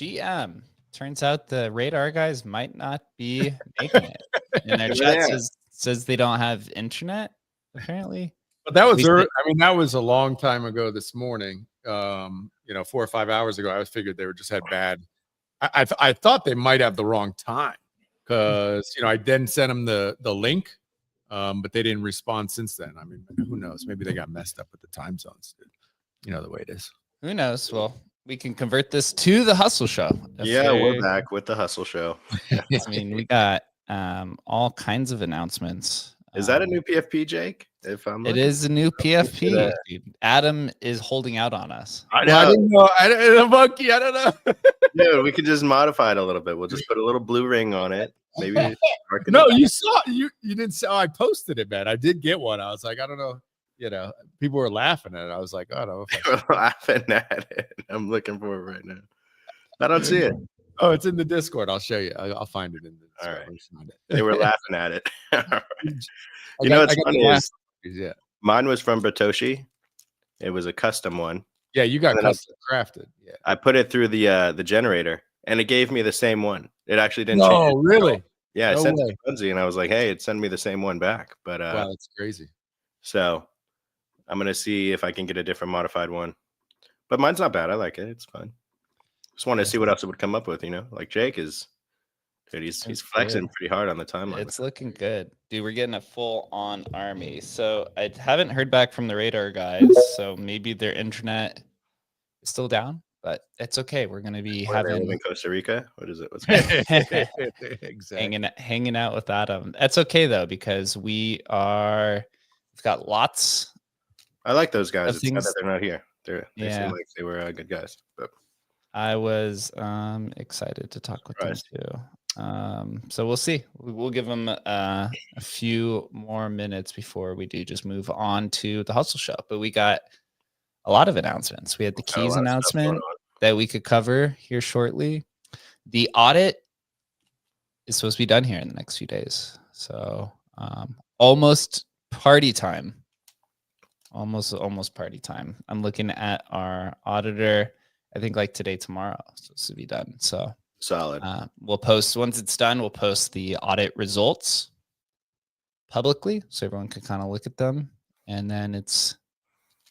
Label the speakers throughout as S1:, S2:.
S1: GM. Turns out the radar guys might not be making it. And their chat says they don't have internet, apparently.
S2: But that was early. I mean, that was a long time ago this morning. 4 or 5 hours ago. I figured they were just had bad. I thought they might have the wrong time because I then sent them the link, but they didn't respond since then. I mean, who knows? Maybe they got messed up with the time zones. You know the way it is.
S1: Who knows? Well, we can convert this to the Hustle Show.
S3: Yeah, we're back with the Hustle Show.
S1: I mean, we got all kinds of announcements.
S3: Is that a new PFP, Jake?
S1: It is a new PFP. Dude. Adam is holding out on us.
S2: I didn't know. I don't know.
S3: Dude, we could just modify it a little bit. We'll just put a little blue ring on it. Maybe.
S2: No, you saw you didn't say. Oh, I posted it, man. I did get one. I was like, I don't know. People were laughing at it. I was like, I don't know.
S3: They were laughing at it. I'm looking for it right now. I don't see it.
S2: Oh, it's in the Discord. I'll show you. I'll find it in the Discord.
S3: All right. They were laughing at it. What's funny is mine was from Batoshi. It was a custom one.
S2: Yeah, you got custom crafted. Yeah.
S3: I put it through the generator, and it gave me the same one. It actually didn't change.
S2: Oh, really?
S3: Yeah, I sent it to Bunzi, and I was like, hey, it sent me the same one back. But
S2: wow, that's crazy.
S3: So I'm going to see if I can get a different modified one. But mine's not bad. I like it. It's fun. Just want to see what else it would come up with, Like Jake is, dude, he's flexing pretty hard on the timeline.
S1: It's looking good. Dude, we're getting a full-on army. So I haven't heard back from the radar guys, so maybe their internet is still down. but it's okay. We're gonna be
S3: Where they live
S1: having
S3: in Costa Rica. What is it? What's it?
S2: Exactly.
S1: hanging out with Adam. That's okay though, because we've got lots
S3: I like those guys.
S1: of
S3: It's sad
S1: things.
S3: that they're not here. They seem
S1: Yeah,
S3: like they were good guys, but
S1: I was excited to talk with them
S3: surprised.
S1: too. So we'll see. We'll give them a few more minutes before we do just move on to the hustle show. But we got a lot of announcements. We had the
S3: Got a
S1: keys
S3: lot of stuff going
S1: announcement
S3: on.
S1: that we could cover here shortly. The audit is supposed to be done here in the next few days. So almost party time. Almost party time. I'm looking at our auditor. I think like today, tomorrow, it's supposed to be done. So
S3: Solid.
S1: we'll post once it's done. We'll post the audit results publicly, so everyone can kind of look at them, and then it's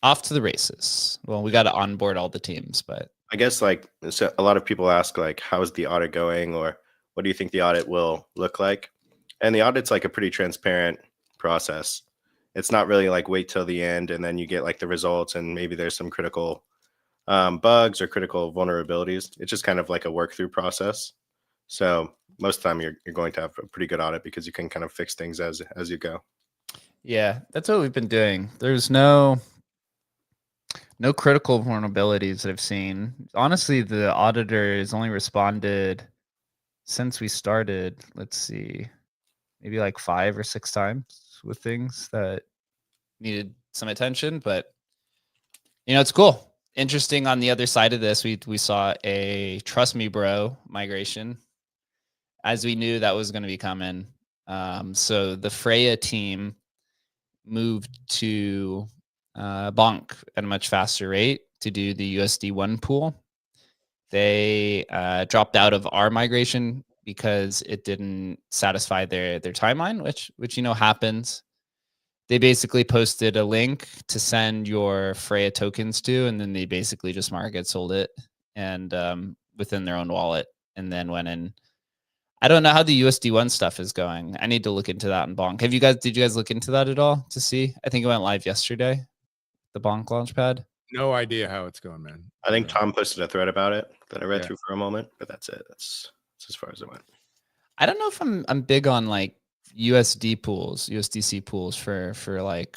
S1: off to the races. Well, we got to onboard all the teams, but
S3: I guess like so a lot of people ask like, how's the audit going, or what do you think the audit will look like? And the audit's like a pretty transparent process. It's not really like wait till the end and then you get like the results and maybe there's some critical bugs or critical vulnerabilities. It's just kind of like a work through process. So most of the time you're going to have a pretty good audit because you can kind of fix things as you go.
S1: yeah, that's what we've been doing. There's no critical vulnerabilities that I've seen. Honestly, the auditor has only responded since we started. Let's see, maybe like 5 or 6 times with things that needed some attention, but it's cool. Interesting. On the other side of this, we saw a Trust Me Bro migration, as we knew that was going to be coming. So the Freya team moved to Bonk at a much faster rate to do the USD1 pool. They dropped out of our migration because it didn't satisfy their timeline, which happens. They basically posted a link to send your Freya tokens to, and then they basically just market sold it and within their own wallet, and then went in. I don't know how the USD1 stuff is going. I need to look into that in Bonk. Did you guys look into that at all to see? I think it went live yesterday, the Bonk Launchpad.
S2: No idea how it's going, man.
S3: I think Tom posted a thread about it that I read
S2: Yeah.
S3: through for a moment, but that's it. That's as far as it went.
S1: I don't know if I'm big on like USDC pools for like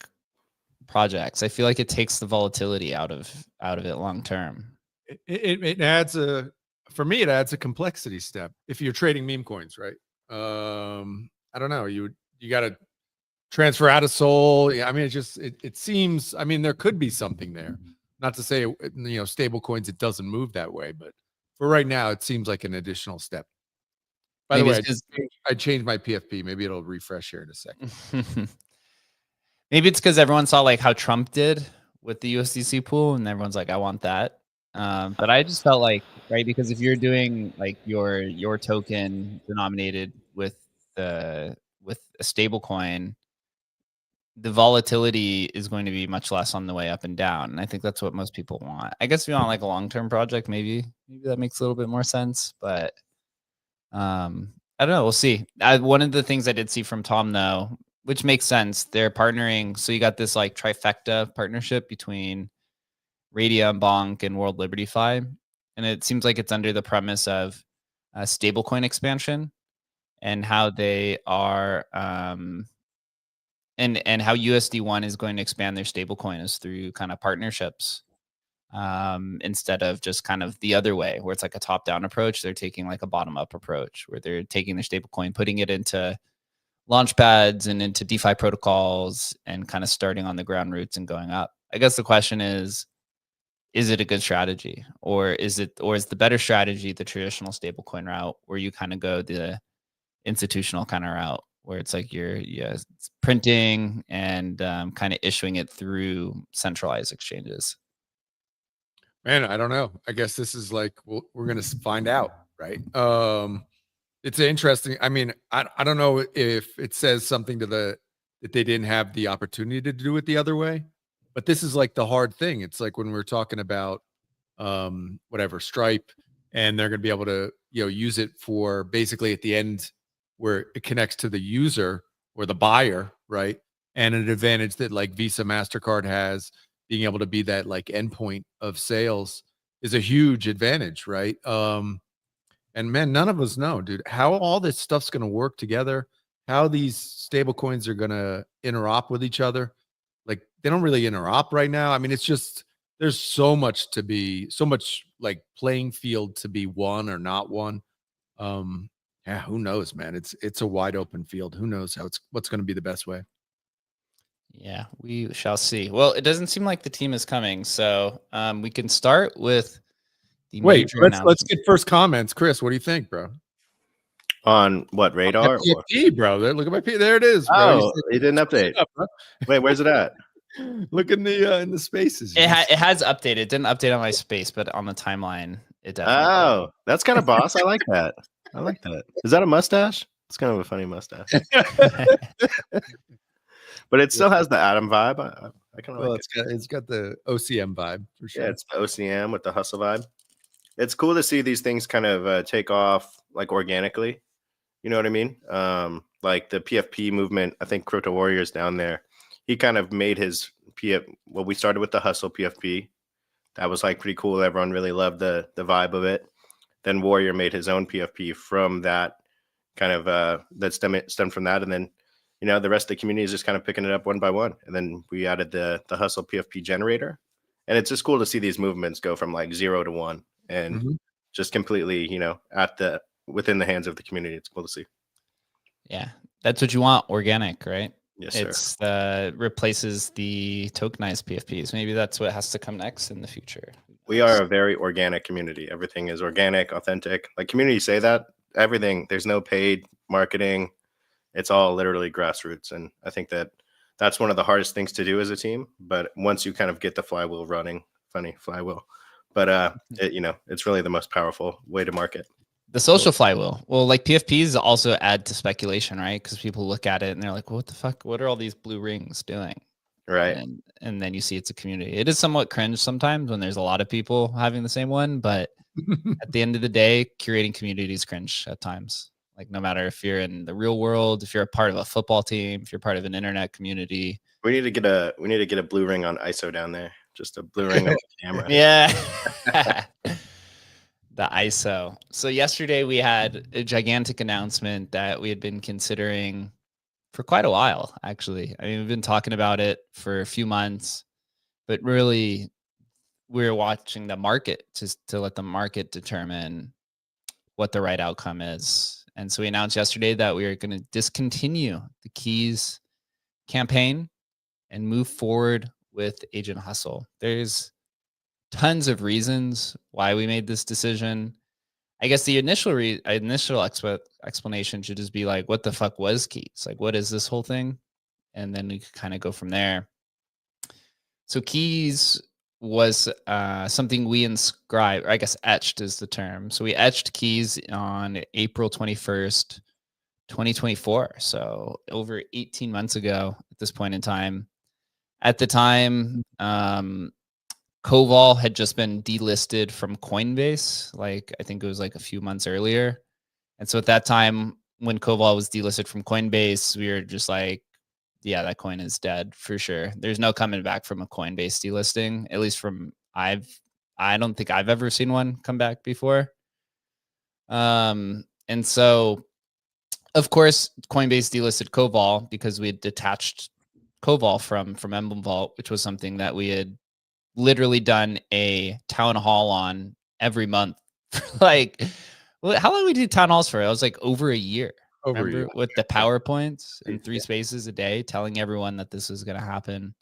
S1: projects. I feel like it takes the volatility out of it long term.
S2: It adds for me, it adds a complexity step if you're trading meme coins, right? I don't know. You got to transfer out of Sol. Yeah, I mean, it seems. I mean, there could be something there. Not to say stable coins, it doesn't move that way, but for right now, it seems like an additional step. By the way, I changed my PFP. Maybe it'll refresh here in a second.
S1: Maybe it's because everyone saw like how Trump did with the USDC pool, and everyone's like, I want that. But I just felt like, right, because if you're doing like your token denominated with a stable coin, the volatility is going to be much less on the way up and down. And I think that's what most people want. I guess if you want like a long-term project, maybe that makes a little bit more sense. But I don't know. We'll see. One of the things I did see from Tom, though, which makes sense, they're partnering. So you got this like trifecta partnership between Radium, Bonk, and World Liberty Fi. And it seems like it's under the premise of stablecoin expansion and how they are and how USD1 is going to expand their stablecoin is through kind of partnerships instead of just kind of the other way where it's like a top-down approach. They're taking like a bottom-up approach where they're taking their stablecoin, putting it into launch pads and into DeFi protocols and kind of starting on the ground roots and going up. I guess the question is it a good strategy, or is the better strategy the traditional stablecoin route where you kind of go the institutional kind of route where it's like you're printing and kind of issuing it through centralized exchanges?
S2: Man, I don't know. I guess this is like we're gonna find out, right? It's interesting. I mean, I don't know if it says something to that they didn't have the opportunity to do it the other way, but this is like the hard thing. It's like when we're talking about whatever Stripe, and they're gonna be able to use it for basically at the end where it connects to the user or the buyer, right? And an advantage that like Visa, MasterCard has, being able to be that like endpoint of sales. is a huge advantage, right? And man, none of us know, dude, how all this stuff's going to work together, how these stable coins are going to interop with each other. Like they don't really interop right now. I mean, it's just there's so much like playing field to be won or not won. Yeah, who knows, man? It's a wide open field. Who knows what's going to be the best way.
S1: Yeah, we shall see. Well, it doesn't seem like the team is coming, so we can start with the
S2: Wait,
S1: major
S2: let's
S1: announcement.
S2: get first comments. Chris, what do you think, bro?
S3: On what, radar?
S2: PFP, bro. Look at my P. There it is, bro.
S3: Oh, it didn't update. Wait, where's it at?
S2: Look in the spaces.
S1: It has updated. It didn't update on my space, but on the timeline, it definitely.
S3: Oh, that's kind of boss. I like that. I like that. Is that a mustache? It's kind of a funny mustache. But it still has the Atom vibe. I kind of like it.
S2: It's got the OCM vibe for sure.
S3: Yeah, it's the OCM with the hustle vibe. It's cool to see these things kind of take off like organically. You know what I mean? Like the PFP movement. I think Crypto Warriors down there. He kind of made his Well, we started with the hustle PFP. That was like pretty cool. Everyone really loved the vibe of it. Then Warrior made his own PFP from that kind of that stemmed from that, and then the rest of the community is just kind of picking it up one by one. And then we added the hustle PFP generator, and it's just cool to see these movements go from like 0 to 1 and just completely within the hands of the community. It's cool to see.
S1: Yeah, that's what you want, organic, right?
S3: Yes, sir.
S1: It's replaces the tokenized PFPs. Maybe that's what has to come next in the future.
S3: We are a very organic community. Everything is organic, authentic. Like communities say that everything. There's no paid marketing. It's all literally grassroots, and I think that's one of the hardest things to do as a team. But once you kind of get the flywheel running, funny flywheel, but it's really the most powerful way to market.
S1: The social flywheel. Well, like PFPs also add to speculation, right? Because people look at it and they're like, "What the fuck? What are all these blue rings doing?"
S3: Right.
S1: And then you see it's a community. It is somewhat cringe sometimes when there's a lot of people having the same one, but at the end of the day, curating communities cringe at times. Like no matter if you're in the real world, if you're a part of a football team, if you're part of an internet community.
S3: We need to get a blue ring on ISO down there. Just a blue ring on the camera.
S1: Yeah. The ISO. So yesterday we had a gigantic announcement that we had been considering for quite a while, actually. I mean, we've been talking about it for a few months, but really we're watching the market to let the market determine what the right outcome is. And so we announced yesterday that we are going to discontinue the Keys campaign and move forward with Agent Hustle. There's tons of reasons why we made this decision. I guess the initial explanation should just be like, what the fuck was Keys? Like, what is this whole thing? And then we could kind of go from there. So Keys was something we inscribed, or I guess etched is the term. So we etched Keys on April 21st, 2024. So over 18 months ago at this point in time. At the time, Koval had just been delisted from Coinbase. Like, I think it was like a few months earlier. And so at that time, when Koval was delisted from Coinbase, we were just like, yeah, that coin is dead for sure. There's no coming back from a Coinbase delisting, at least from I don't think I've ever seen one come back before. And so of course, Coinbase delisted Koval because we had detached Koval from Emblem Vault, which was something that we had literally done a town hall on every month. Like, how long did we do town halls for? It was like over a year. Remember, with the PowerPoints and 3 spaces a day telling everyone that this was going to happen.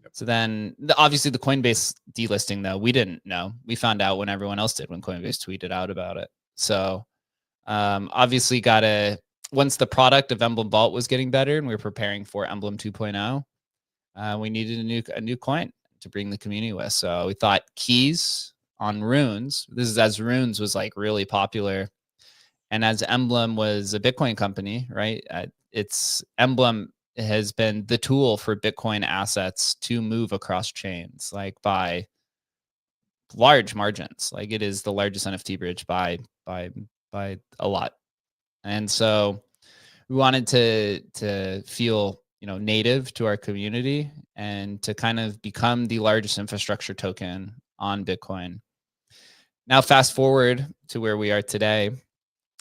S1: Yep. So then obviously the Coinbase delisting, though, we didn't know. We found out when everyone else did, when Coinbase tweeted out about it. So obviously once the product of Emblem Vault was getting better and we were preparing for Emblem 2.0, we needed a new coin to bring the community with. So we thought Keys on Runes. This is as Runes was like really popular. And as Emblem was a Bitcoin company, right? Emblem has been the tool for Bitcoin assets to move across chains, like by large margins. Like it is the largest NFT bridge by a lot. And so we wanted to feel, native to our community and to kind of become the largest infrastructure token on Bitcoin. Now, fast forward to where we are today.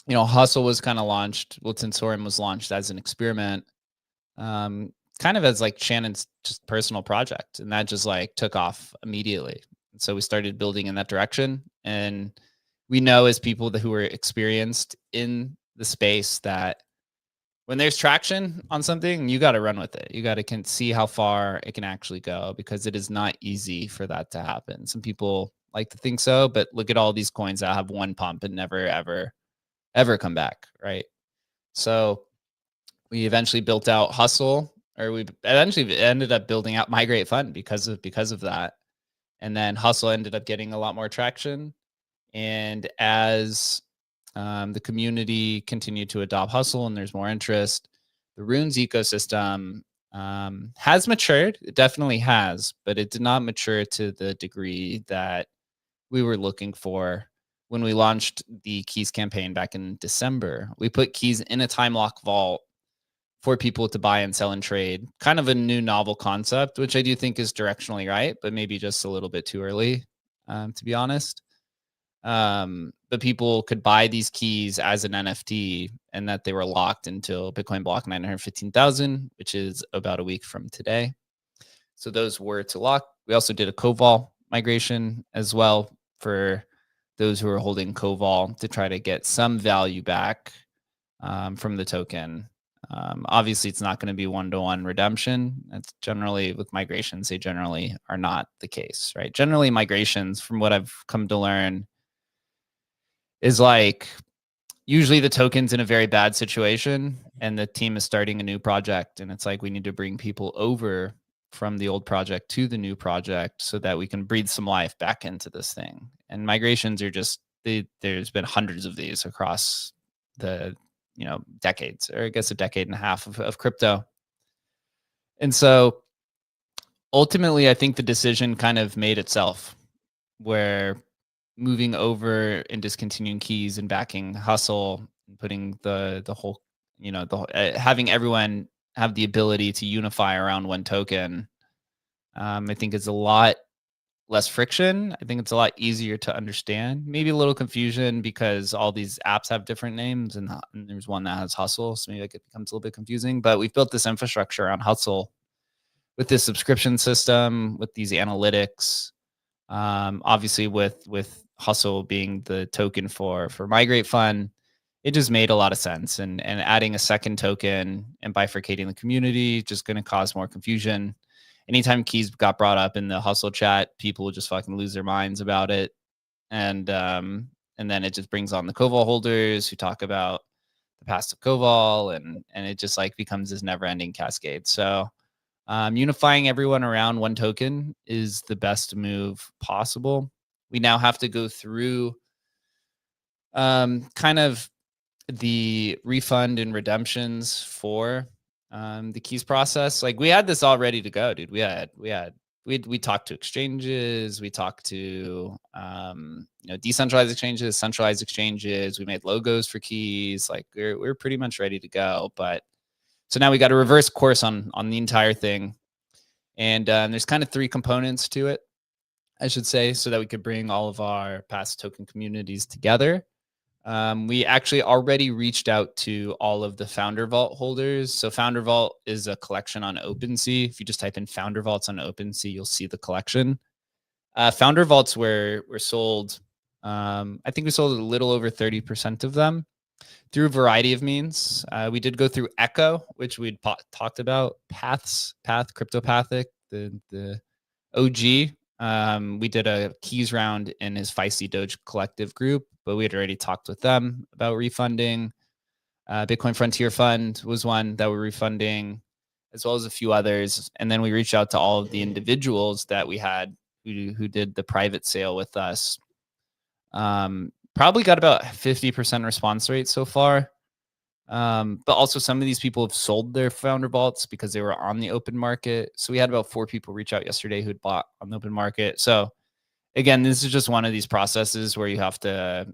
S1: Hustle was kind of launched. Tensorium was launched as an experiment, kind of as like Shannon's just personal project, and that just like took off immediately. And so we started building in that direction, and we know as people who are experienced in the space that when there's traction on something, you got to run with it. You got to see how far it can actually go, because it is not easy for that to happen. Some people like to think so, but look at all these coins that have one pump and never, ever come back, right? So we eventually built out Hustle, or we eventually ended up building out Migrate.fun because of that. And then Hustle ended up getting a lot more traction. And as the community continued to adopt Hustle and there's more interest, the Runes ecosystem has matured. It definitely has, but it did not mature to the degree that we were looking for when we launched the Keys campaign back in December. We put Keys in a time lock vault for people to buy and sell and trade. Kind of a new novel concept, which I do think is directionally right, but maybe just a little bit too early, to be honest. But people could buy these keys as an NFT, and that they were locked until Bitcoin block 915,000, which is about a week from today. So those were to lock. We also did a Koval migration as well for those who are holding Koval to try to get some value back from the token. Obviously, it's not going to be one-to-one redemption. That's generally with migrations, they generally are not the case, right? Generally, migrations, from what I've come to learn, is like usually the token's in a very bad situation and the team is starting a new project, and it's like we need to bring people over from the old project to the new project so that we can breathe some life back into this thing. And migrations are just, there's been hundreds of these across the decades, or I guess a decade and a half of crypto. And so ultimately, I think the decision kind of made itself, where moving over and discontinuing Keys and backing Hustle and putting the whole, having everyone have the ability to unify around one token, I think it's a lot less friction. I think it's a lot easier to understand. Maybe a little confusion because all these apps have different names, and there's one that has Hustle, so maybe it becomes a little bit confusing. But we've built this infrastructure around Hustle with this subscription system, with these analytics. Obviously, with Hustle being the token for Migrate.fun, it just made a lot of sense. And adding a second token and bifurcating the community just going to cause more confusion. Anytime Keys got brought up in the Hustle chat, people would just fucking lose their minds about it. And then it just brings on the Koval holders who talk about the past of Koval, and it just like becomes this never-ending cascade. So unifying everyone around one token is the best move possible. We now have to go through kind of the refund and redemptions for the Keys process. Like, we had this all ready to go, dude. We talked to exchanges, we talked to decentralized exchanges, centralized exchanges. We made logos for Keys. Like, we're pretty much ready to go. But so now we got to reverse course on the entire thing. And there's kind of three components to it, I should say, so that we could bring all of our past token communities together. We actually already reached out to all of the Founder Vault holders. So Founder Vault is a collection on OpenSea. If you just type in Founder Vaults on OpenSea, you'll see the collection. Founder Vaults were sold. I think we sold a little over 30% of them through a variety of means. We did go through Echo, which we'd talked about, CryptoPathic, the OG. We did a Keys round in his Feisty Doge collective group, but we had already talked with them about refunding. Bitcoin Frontier Fund was one that we're refunding, as well as a few others. And then we reached out to all of the individuals that we had who did the private sale with us. Probably got about 50% response rate so far. But also some of these people have sold their Founder Vaults because they were on the open market. So we had about 4 people reach out yesterday who'd bought on the open market. So again, this is just one of these processes where you have to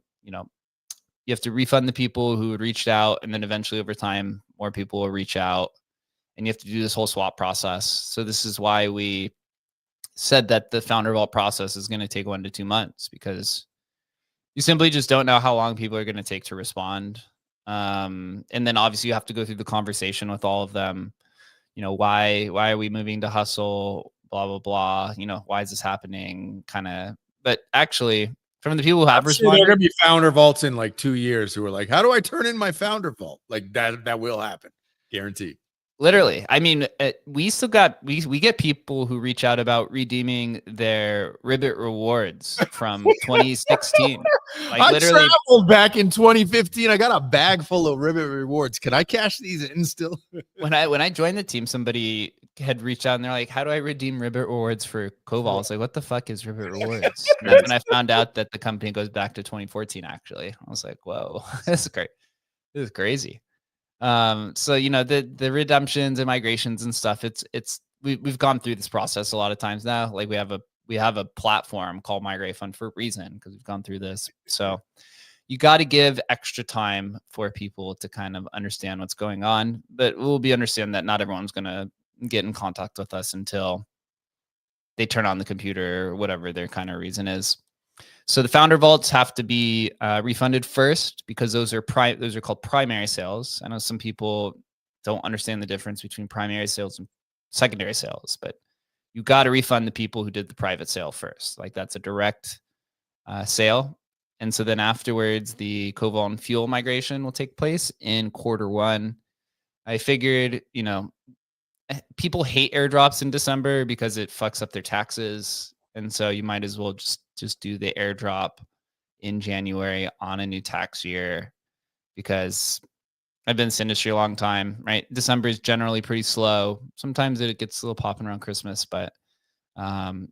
S1: refund the people who had reached out, and then eventually over time, more people will reach out, and you have to do this whole swap process. So this is why we said that the Founder Vault process is going to take 1 to 2 months, because You simply just don't know how long people are going to take to respond. And then obviously you have to go through the conversation with all of them. You know, why are we moving to hustle? Blah, blah, blah. You know, why is this happening? Kind of. But actually, from the people who have
S2: I'm sure
S1: responded,
S2: there are going to be founder vaults in like 2 years who are like, how do I turn in my founder vault? Like that will happen. Guaranteed.
S1: literally, I mean, we still got we get people who reach out about redeeming their Ribbit rewards from 2016. Like
S2: I
S1: literally,
S2: traveled back in 2015. I got a bag full of Ribbit rewards. Can I cash these in still?
S1: when I joined the team, somebody had reached out and they're like, "How do I redeem Ribbit rewards for Koval?" I was like, "What the fuck is Ribbit rewards?" And that's when I found out that the company goes back to 2014. Actually, I was like, "Whoa, this is great. This is crazy." So you know the redemptions and migrations and stuff. We've gone through this process a lot of times now. Like we have a platform called Migrate Fund for a reason because we've gone through this. So you got to give extra time for people to kind of understand what's going on. But we'll be understand that not everyone's gonna get in contact with us until they turn on the computer or whatever their kind of reason is. So the founder vaults have to be refunded first because those are called primary sales. I know some people don't understand the difference between primary sales and secondary sales, but you got to refund the people who did the private sale first. Like that's a direct sale. And so then afterwards, the Koval and Fuel migration will take place in Q1. I figured, you know, people hate airdrops in December because it fucks up their taxes. And so you might as well just do the airdrop in January on a new tax year because I've been in this industry a long time, right? December is generally pretty slow. Sometimes it gets a little popping around Christmas, but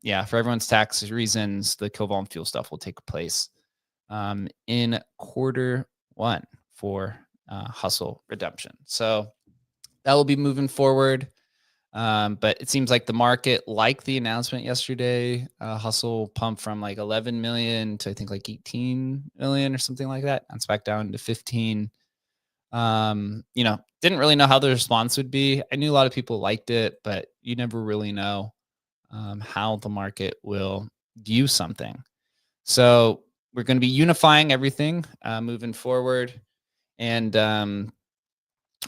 S1: yeah, for everyone's tax reasons, the Koval and Fuel stuff will take place in Q1 for Hustle redemption. So that will be moving forward. But it seems like the market, like the announcement yesterday, Hustle pumped from like 11 million to I think like 18 million or something like that. And it's back down to 15. You know, didn't really know how the response would be. I knew a lot of people liked it, but you never really know how the market will view something. So we're going to be unifying everything moving forward. And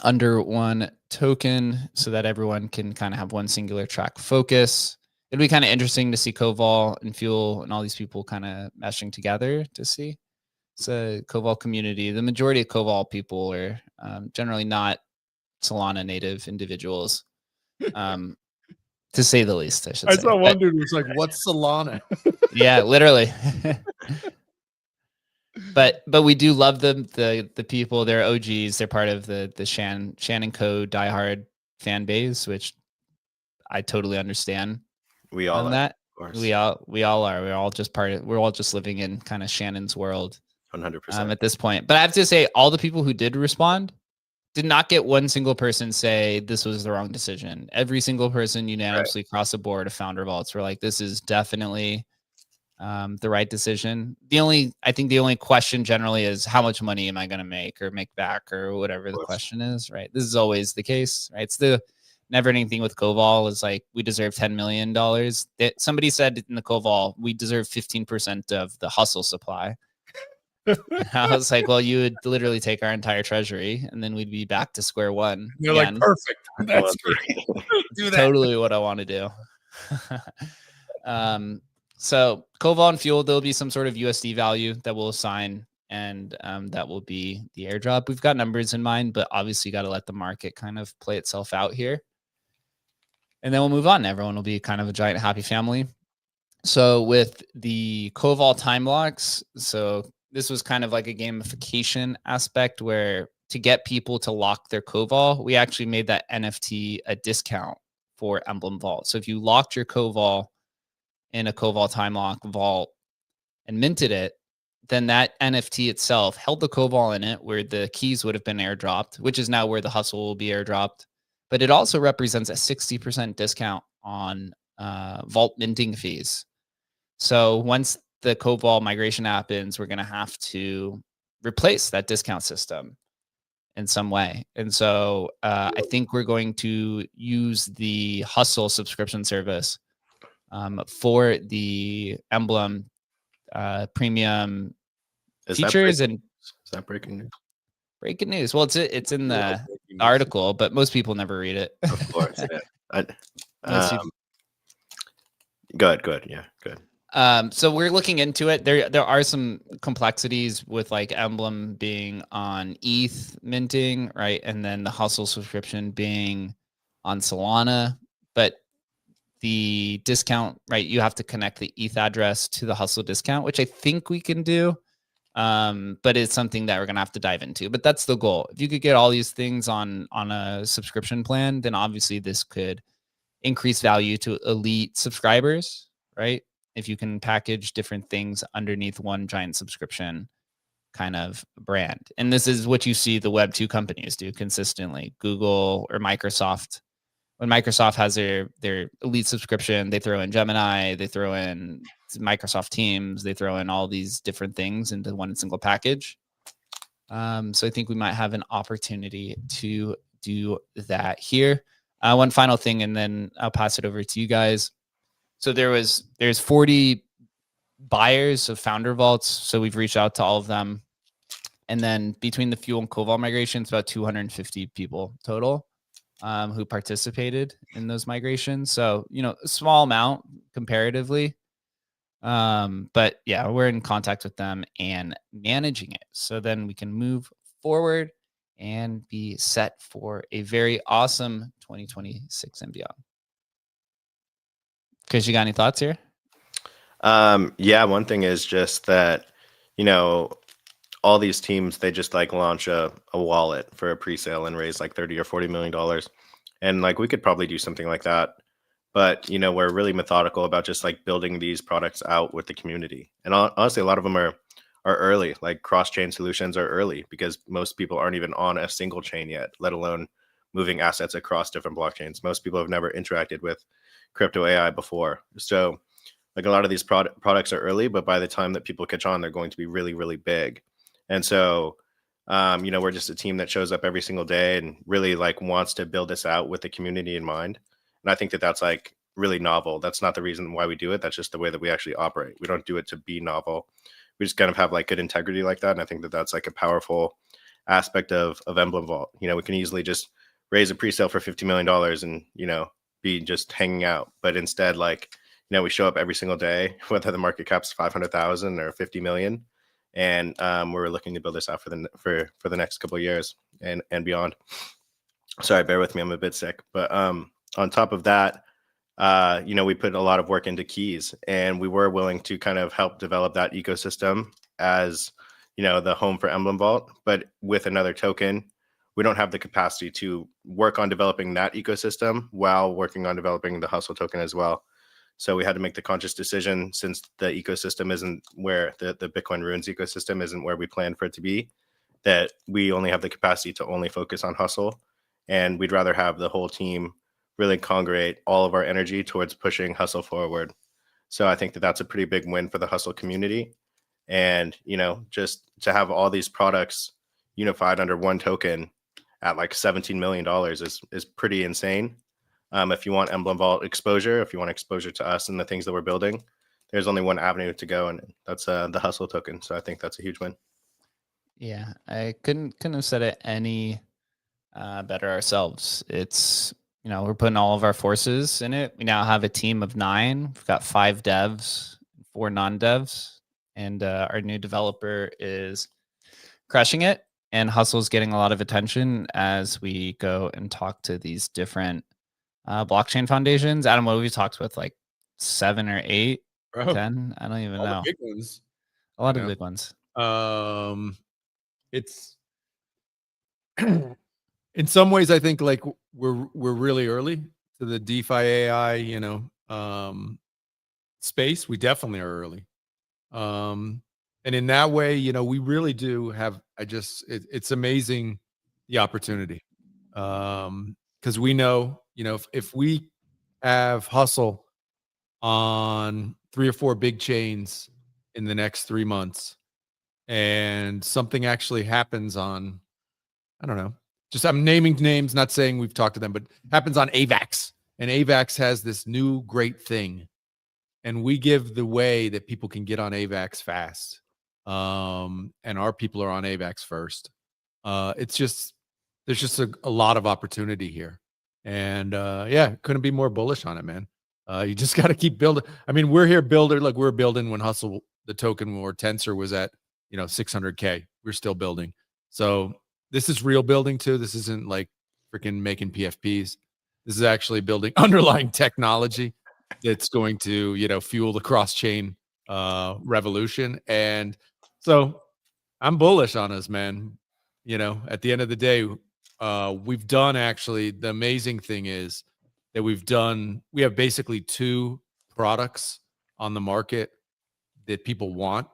S1: under one token so that everyone can kind of have one singular track focus. It'll be kind of interesting to see Koval and Fuel and all these people kind of meshing together to see. It's a Koval community. The majority of Koval people are generally not Solana native individuals, to say the least, I should say.
S2: I saw one dude who was like, what's Solana?
S1: Yeah, literally. But we do love them. The people, they're OGs. They're part of the Shannon Co diehard fan base, which I totally understand.
S3: We all
S1: on
S3: are,
S1: that.
S3: of course.
S1: We all are. We're all just we're all just living in kind of Shannon's world
S3: 100%.
S1: at this point. But I have to say, all the people who did respond did not get one single person say this was the wrong decision. Every single person unanimously across the board of founder vaults were like, this is definitely the right decision. I think the only question generally is how much money am I going to make or make back or whatever the question is, right? This is always the case, right? It's the never ending thing with Koval is like, we deserve $10 million. Somebody said in the Koval, we deserve 15% of the hustle supply. I was like, well, you would literally take our entire treasury and then we'd be back to square one.
S2: You're like, perfect. That's great. Do that.
S1: Totally what I want to do. So Koval and Fuel, there'll be some sort of USD value that we'll assign, and that will be the airdrop. We've got numbers in mind, but obviously got to let the market kind of play itself out here. And then we'll move on. Everyone will be kind of a giant happy family. So with the Koval time locks, so this was kind of like a gamification aspect where to get people to lock their Koval, we actually made that NFT a discount for Emblem Vault. So if you locked your Koval in a Koval time lock vault and minted it, then that NFT itself held the Koval in it where the keys would have been airdropped, which is now where the hustle will be airdropped. But it also represents a 60% discount on vault minting fees. So once the Koval migration happens, we're going to have to replace that discount system in some way. And so I think we're going to use the Hustle subscription service for the Emblem premium
S3: Is that
S1: features
S3: breaking
S1: and
S3: news? Is that breaking news?
S1: breaking news. Well, it's in
S2: Little
S1: the
S2: breaking news.
S1: article, but most people never read it.
S3: Of course, yeah.
S1: Most people-
S3: Good. Yeah, good.
S1: So we're looking into it. There are some complexities with like Emblem being on ETH minting, right? And then the Hustle subscription being on Solana. But the discount, right? You have to connect the ETH address to the Hustle discount, which I think we can do. But it's something that we're gonna have to dive into. But that's the goal. If you could get all these things on a subscription plan, then obviously this could increase value to elite subscribers, right? If you can package different things underneath one giant subscription kind of brand. And this is what you see the Web 2 companies do consistently. Google or Microsoft. When Microsoft has their elite subscription, they throw in Gemini, they throw in Microsoft Teams, they throw in all these different things into one single package. So I think we might have an opportunity to do that here. One final thing, and then I'll pass it over to you guys. So there's 40 buyers of founder vaults. So we've reached out to all of them. And then between the Fuel and Koval migrations, about 250 people total who participated in those migrations. So, a small amount comparatively. But yeah, we're in contact with them and managing it. So then we can move forward and be set for a very awesome 2026 and beyond. Chris, you got any thoughts here?
S3: Yeah, one thing is just that, all these teams, they just like launch a wallet for a pre-sale and raise like 30 or 40 million dollars. And like we could probably do something like that. But we're really methodical about just like building these products out with the community. And honestly, a lot of them are early, like cross-chain solutions are early because most people aren't even on a single chain yet, let alone moving assets across different blockchains. Most people have never interacted with crypto AI before. So like a lot of these products are early, but by the time that people catch on, they're going to be really, really big. And so, we're just a team that shows up every single day and really like wants to build this out with the community in mind. And I think that that's like really novel. That's not the reason why we do it. That's just the way that we actually operate. We don't do it to be novel. We just kind of have like good integrity like that. And I think that that's like a powerful aspect of Emblem Vault. We can easily just raise a pre-sale for $50 million and, be just hanging out. But instead, like, we show up every single day, whether the market cap's 500,000 or 50 million. And we're looking to build this out for the next couple of years and beyond. Sorry, bear with me. I'm a bit sick. But on top of that, we put a lot of work into keys, and we were willing to kind of help develop that ecosystem as, the home for Emblem Vault. But with another token, we don't have the capacity to work on developing that ecosystem while working on developing the Hustle token as well. So we had to make the conscious decision, since the ecosystem isn't where the Bitcoin Ruins ecosystem isn't where we planned for it to be, that we only have the capacity to only focus on Hustle. And we'd rather have the whole team really congregate all of our energy towards pushing Hustle forward. So I think that that's a pretty big win for the Hustle community. And, just to have all these products unified under one token at like $17 million is pretty insane. If you want Emblem Vault exposure, if you want exposure to us and the things that we're building, there's only one avenue to go, and that's the Hustle token. So I think that's a huge win. Yeah,
S1: I couldn't have said it any better ourselves. It's, we're putting all of our forces in it. We now have a team of 9. We've got 5 devs, 4 non-devs, and our new developer is crushing it. And Hustle's getting a lot of attention as we go and talk to these different blockchain foundations. Adam, what have we talked with? Like 7 or 8, 10? I don't even know.
S2: The big ones.
S1: A lot of big ones.
S2: It's in some ways, I think like we're really early to the DeFi AI, space. We definitely are early. And in that way, we really do have, it's amazing the opportunity. Because we know, if we have Hustle on 3 or 4 big chains in the next 3 months, and something actually happens on, I don't know, just I'm naming names, not saying we've talked to them, but happens on AVAX, and AVAX has this new great thing, and we give the way that people can get on AVAX fast. and our people are on AVAX first. It's just there's just a lot of opportunity here, and yeah, couldn't be more bullish on it, man. You just got to keep building. I mean, we're here builder, like we're building when Hustle the token or Tensor was at 600K. We're still building, so this is real building too. This isn't like freaking making PFPs. This is actually building underlying technology that's going to fuel the cross chain revolution, and so I'm bullish on us, man. At the end of the day, we've done actually the amazing thing is that we have basically 2 products on the market that people want.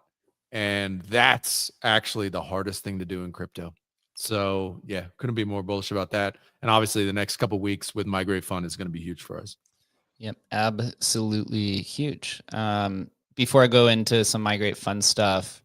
S2: And that's actually the hardest thing to do in crypto. So yeah, couldn't be more bullish about that. And obviously the next couple of weeks with Migrate Fund is going to be huge for us.
S1: Yep, absolutely huge. Before I go into some Migrate Fund stuff,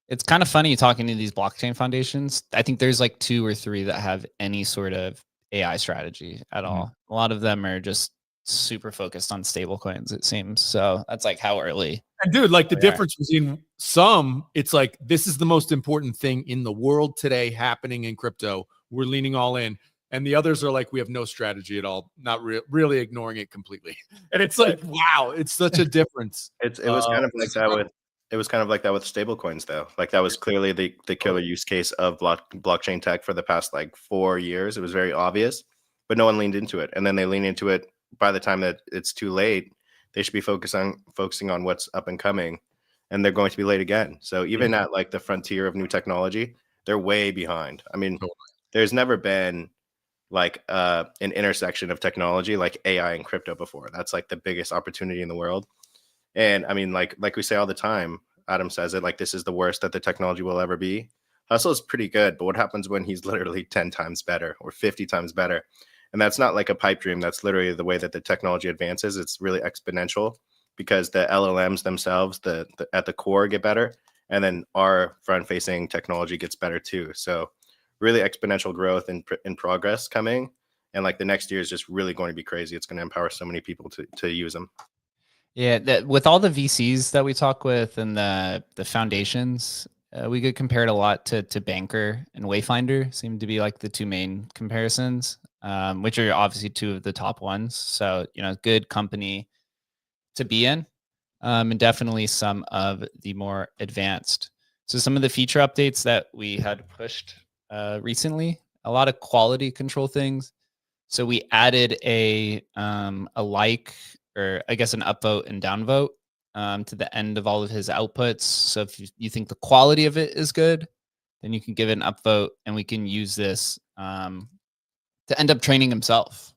S1: it's kind of funny talking to these blockchain foundations. I think there's like 2 or 3 that have any sort of AI strategy at all. A lot of them are just super focused on stable coins, it seems. So that's like how early.
S2: And dude, like the difference between some, it's like, this is the most important thing in the world today happening in crypto. We're leaning all in. And the others are like, we have no strategy at all, not really ignoring it completely. And it's like, wow, it's such a difference.
S3: It was kind of like that with it was kind of like that with stable coins though. Like that was clearly the killer use case of blockchain tech for the past like 4 years. It was very obvious, but no one leaned into it. And then they lean into it by the time that it's too late. They should be focusing on what's up and coming, and they're going to be late again. So even at like the frontier of new technology, they're way behind. I mean, there's never been like an intersection of technology like AI and crypto before. That's like the biggest opportunity in the world. And I mean, like we say all the time, Adam says it, like this is the worst that the technology will ever be. Hustle is pretty good, but what happens when he's literally 10 times better or 50 times better? And that's not like a pipe dream. That's literally the way that the technology advances. It's really exponential because the LLMs themselves, at the core, get better, and then our front-facing technology gets better too. So really exponential growth in progress coming, and like the next year is just really going to be crazy. It's going to empower so many people to use them.
S1: Yeah, with all the VCs that we talk with and the foundations, we get compared a lot to Banker and Wayfinder. Seem to be like the 2 main comparisons, which are obviously 2 of the top ones. So good company to be in, and definitely some of the more advanced. So some of the feature updates that we had pushed recently, a lot of quality control things. So we added a like, or I guess an upvote and downvote to the end of all of his outputs. So if you think the quality of it is good, then you can give it an upvote, and we can use this to end up training himself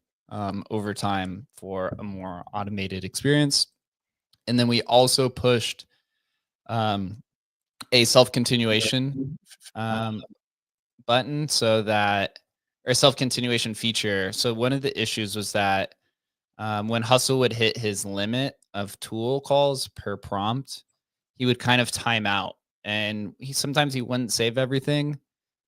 S1: over time for a more automated experience. And then we also pushed a self-continuation button, so that, or self-continuation feature. So one of the issues was that when Hustle would hit his limit of tool calls per prompt, he would kind of time out, and sometimes he wouldn't save everything,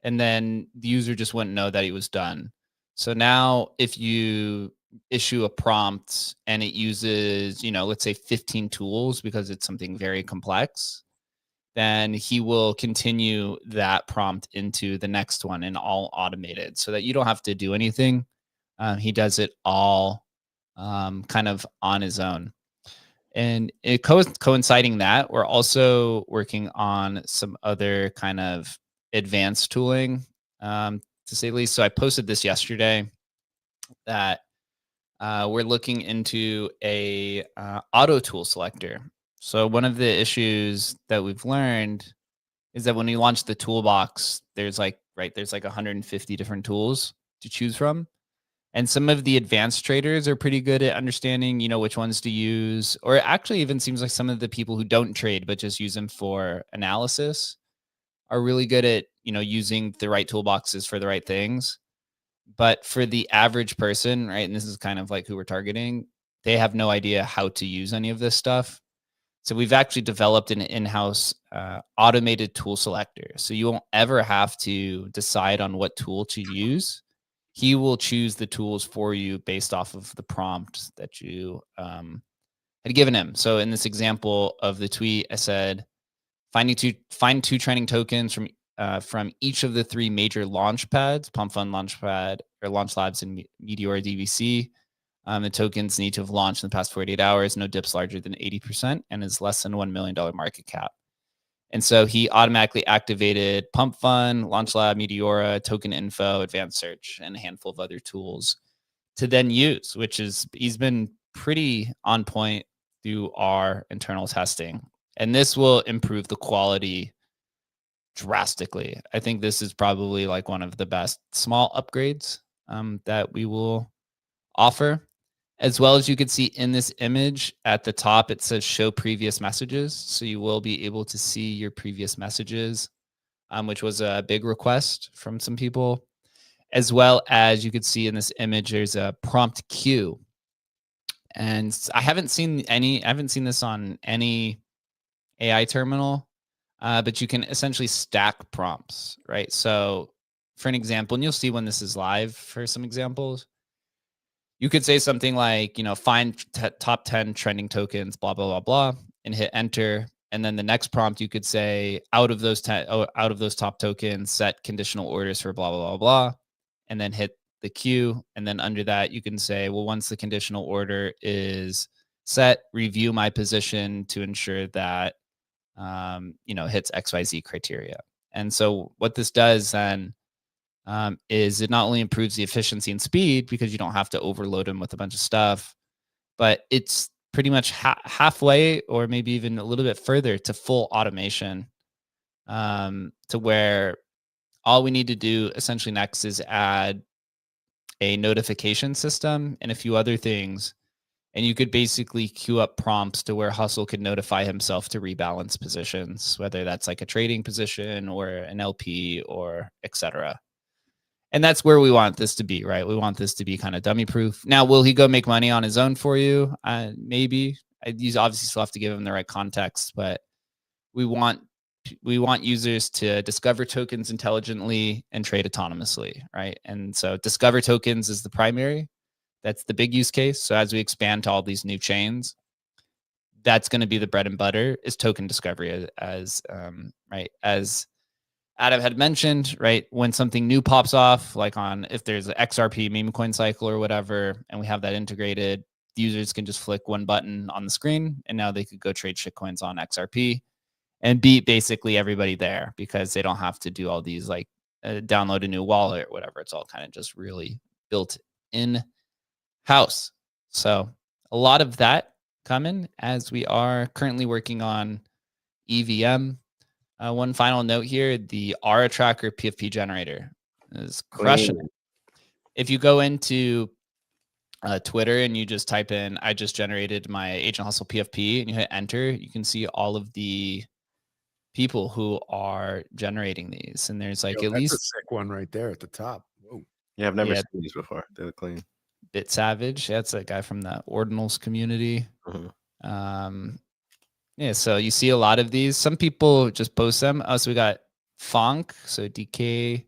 S1: and then the user just wouldn't know that he was done. So now if you issue a prompt and it uses, let's say 15 tools because it's something very complex, then he will continue that prompt into the next one and all automated so that you don't have to do anything. He does it all kind of on his own. And coinciding that, we're also working on some other kind of advanced tooling, to say the least. So I posted this yesterday that we're looking into a auto tool selector. So one of the issues that we've learned is that when you launch the toolbox, there's like 150 different tools to choose from. And some of the advanced traders are pretty good at understanding, which ones to use, or it actually even seems like some of the people who don't trade, but just use them for analysis, are really good at, using the right toolboxes for the right things. But for the average person, right, and this is kind of like who we're targeting, they have no idea how to use any of this stuff. So we've actually developed an in-house automated tool selector. So you won't ever have to decide on what tool to use. He will choose the tools for you based off of the prompt that you had given him. So in this example of the tweet, I said, find two trending tokens from each of the 3 major launch pads, Pump Fund, Launchpad, or Launch Labs, and Meteor DVC. The tokens need to have launched in the past 48 hours, no dips larger than 80%, and is less than $1 million market cap. And so he automatically activated Pump Fund, Launch Lab, Meteora, Token Info, Advanced Search, and a handful of other tools to then use, which is, he's been pretty on point through our internal testing. And this will improve the quality drastically. I think this is probably like one of the best small upgrades that we will offer. As well as you can see in this image at the top, it says show previous messages. So you will be able to see your previous messages, which was a big request from some people. As well as you could see in this image, there's a prompt queue. And I haven't seen this on any AI terminal, but you can essentially stack prompts, right? So for an example, and you'll see when this is live for some examples, you could say something like, find top 10 trending tokens, blah, blah, blah, blah, and hit enter. And then the next prompt, you could say out of those top tokens, set conditional orders for blah, blah, blah, blah, and then hit the queue. And then under that, you can say, well, once the conditional order is set, review my position to ensure that, hits XYZ criteria. And so what this does then, is it not only improves the efficiency and speed because you don't have to overload them with a bunch of stuff, but it's pretty much halfway or maybe even a little bit further to full automation, to where all we need to do essentially next is add a notification system and a few other things. And you could basically queue up prompts to where Hustle could notify himself to rebalance positions, whether that's like a trading position or an LP or etc. And that's where we want this to be, right? We want this to be kind of dummy proof. Now, will he go make money on his own for you? Maybe. You obviously still have to give him the right context, but we want users to discover tokens intelligently and trade autonomously, right? And so discover tokens is the primary. That's the big use case. So as we expand to all these new chains, that's going to be the bread and butter is token discovery as Adam had mentioned, right? When something new pops off, like if there's an XRP meme coin cycle or whatever, and we have that integrated, users can just flick one button on the screen and now they could go trade shitcoins on XRP and beat basically everybody there because they don't have to do all these download a new wallet or whatever. It's all kind of just really built in house. So a lot of that coming as we are currently working on EVM. One final note here, the Aura Tracker PFP generator is crushing it. If you go into Twitter and you just type in, I just generated my Agent Hustle PFP and you hit enter, you can see all of the people who are generating these. And there's at least
S2: a sick one right there at the top. Whoa.
S3: Yeah, I've never seen these before. They look clean.
S1: Bit Savage. That's a guy from the Ordinals community.
S3: Mm-hmm.
S1: Yeah, so you see a lot of these. Some people just post them. So we got Fonk, so DK1LB.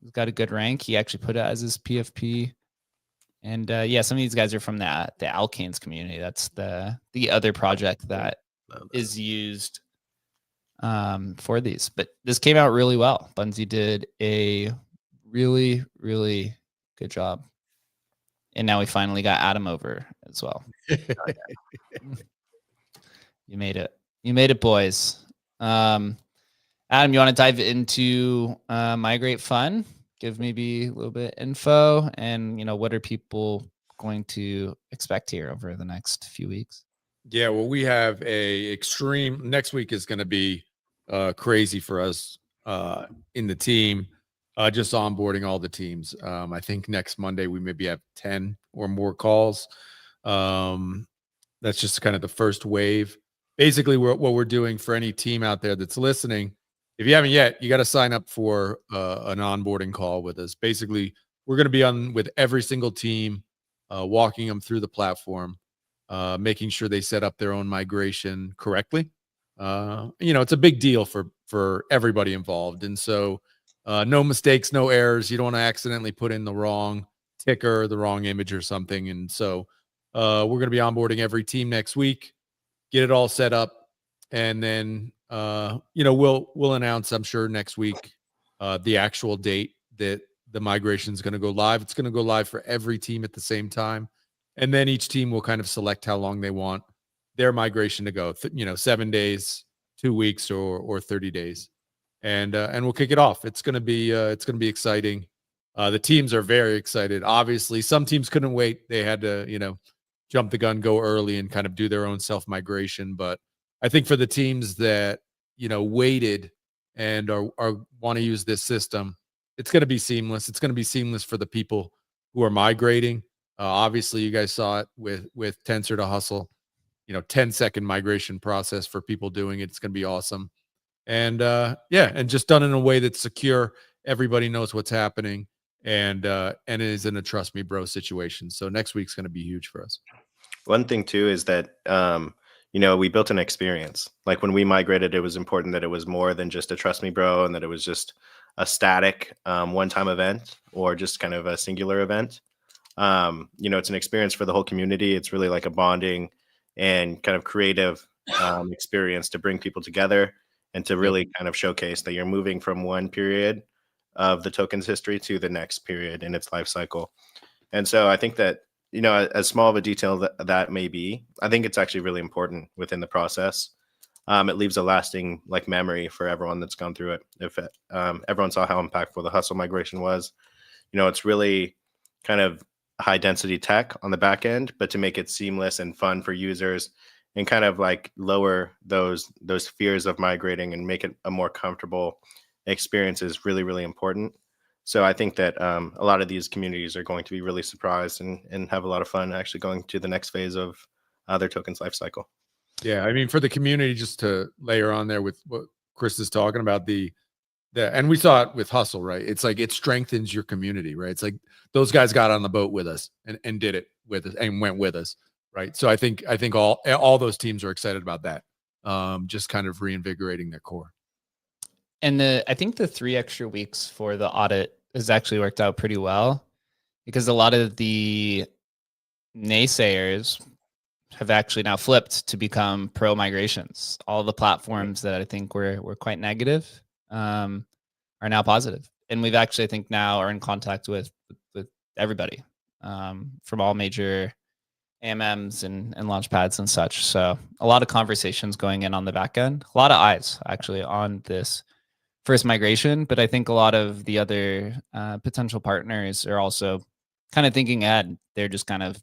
S1: He's got a good rank. He actually put it as his PFP. And some of these guys are from the Alkanes community. That's the other project that is used for these. But this came out really well. Bunzi did a really, really good job. And now we finally got Adam over as well. You made it. You made it, boys. Adam, you want to dive into Migrate Fun? Give maybe a little bit of info and, what are people going to expect here over the next few weeks?
S2: Yeah, well, we have next week is going to be crazy for us in the team. Just onboarding all the teams. I think next Monday we maybe have 10 or more calls. That's just kind of the first wave. Basically, what we're doing for any team out there that's listening, if you haven't yet, you got to sign up for an onboarding call with us. Basically, we're going to be on with every single team, walking them through the platform, making sure they set up their own migration correctly. It's a big deal for everybody involved. And so no mistakes, no errors. You don't want to accidentally put in the wrong ticker, the wrong image or something. And so we're going to be onboarding every team next week, get it all set up. And then we'll announce, I'm sure, next week the actual date that the migration is going to go live. It's going to go live for every team at the same time, and then each team will kind of select how long they want their migration to go. 7 days, 2 weeks, or 30 days, and we'll kick it off. It's going to be exciting. The teams are very excited. Obviously, some teams couldn't wait. They had to jump the gun, go early, and kind of do their own self migration. But I think for the teams that waited and are want to use this system, it's going to be seamless. It's going to be seamless for the people who are migrating. Obviously, you guys saw it with Tensor to Hustle. 10-second migration process for people doing it. It's going to be awesome. And and just done in a way that's secure. Everybody knows what's happening, and it is in a trust me bro situation. So next week's going to be huge for us.
S3: One thing too is that we built an experience. Like when we migrated, it was important that it was more than just a trust me bro, and that it was just a static one-time event or just kind of a singular event. It's an experience for the whole community. It's really like a bonding and kind of creative experience to bring people together and to really kind of showcase that you're moving from one period of the token's history to the next period in its life cycle. And so I think that, as small of a detail that may be, I think it's actually really important within the process. It leaves a lasting memory for everyone that's gone through it. If everyone saw how impactful the Hustle migration was, it's really kind of high density tech on the back end, but to make it seamless and fun for users and kind of lower those fears of migrating and make it a more comfortable experience is really, really important. So I think that a lot of these communities are going to be really surprised and have a lot of fun actually going to the next phase of their token's life cycle.
S2: Yeah, I mean, for the community, just to layer on there with what Chris is talking about, and we saw it with Hustle, right? It's like it strengthens your community, right? It's like those guys got on the boat with us and did it with us and went with us, right? So I think all those teams are excited about that, just kind of reinvigorating their core.
S1: And I think the 3 extra weeks for the audit has actually worked out pretty well, because a lot of the naysayers have actually now flipped to become pro migrations. All the platforms that I think were quite negative are now positive. And we've actually, I think, now are in contact with everybody from all major AMMs and launchpads and such. So a lot of conversations going in on the back end, a lot of eyes actually on this first migration. But I think a lot of the other potential partners are also kind of thinking ahead. They're just kind of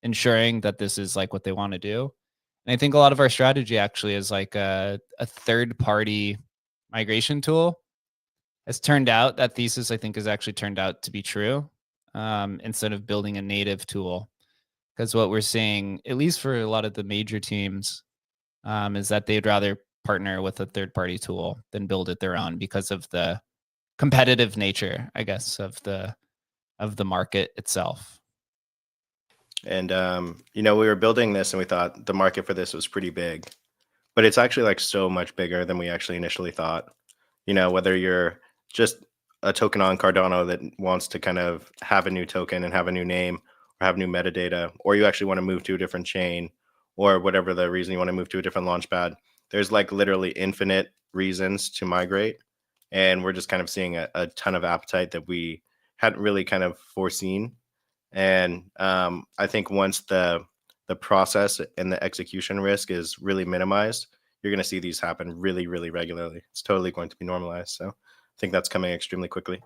S1: ensuring that this is what they want to do. And I think a lot of our strategy actually is a third-party migration tool. Has turned out, that thesis I think has actually turned out to be true, instead of building a native tool. Because what we're seeing, at least for a lot of the major teams, is that they'd rather partner with a third-party tool than build it their own, because of the competitive nature, I guess, of the market itself.
S3: And we were building this and we thought the market for this was pretty big, but it's actually so much bigger than we actually initially thought. Whether you're just a token on Cardano that wants to kind of have a new token and have a new name or have new metadata, or you actually want to move to a different chain, or whatever the reason you want to move to a different launchpad, there's literally infinite reasons to migrate. And we're just kind of seeing a ton of appetite that we hadn't really kind of foreseen. And I think once the process and the execution risk is really minimized, you're going to see these happen really, really regularly. It's totally going to be normalized. So I think that's coming extremely quickly.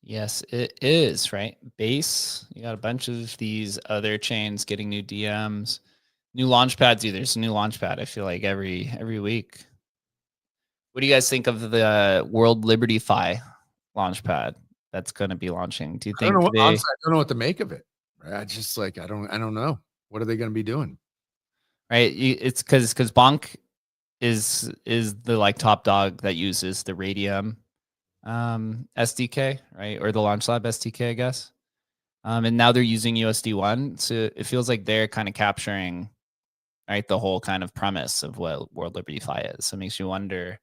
S1: Yes, it is, right? Base, you got a bunch of these other chains getting new DMs, new launchpads. There's a new launchpad, I feel like, every week. What do you guys think of the World Liberty Fi launchpad that's going to be launching? Do you think
S2: honestly, I don't know what to make of it. Right? I just I don't know. What are they going to be doing?
S1: Right. It's because Bonk is the top dog that uses the Radium SDK, right? Or the LaunchLab SDK, I guess. And now they're using USD1. So it feels like they're kind of capturing, right, the whole kind of premise of what World Liberty Fi is. So it makes you wonder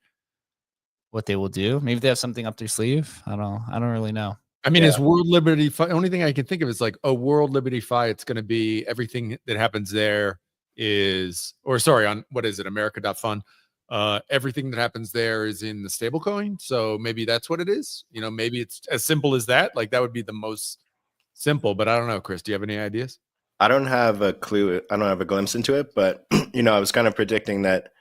S1: what they will do. Maybe they have something up their sleeve. I don't really know.
S2: I mean, is World Liberty Fi, the only thing I can think of is a World Liberty Fi, it's going to be everything that happens there is, or sorry, on what is it, America.fun. Everything that happens there is in the stable coin. So maybe that's what it is. You know, maybe it's as simple as that. Like that would be the most simple, but I don't know. Chris, do you have any ideas?
S3: I don't have a clue. I don't have a glimpse into it, but I was kind of predicting that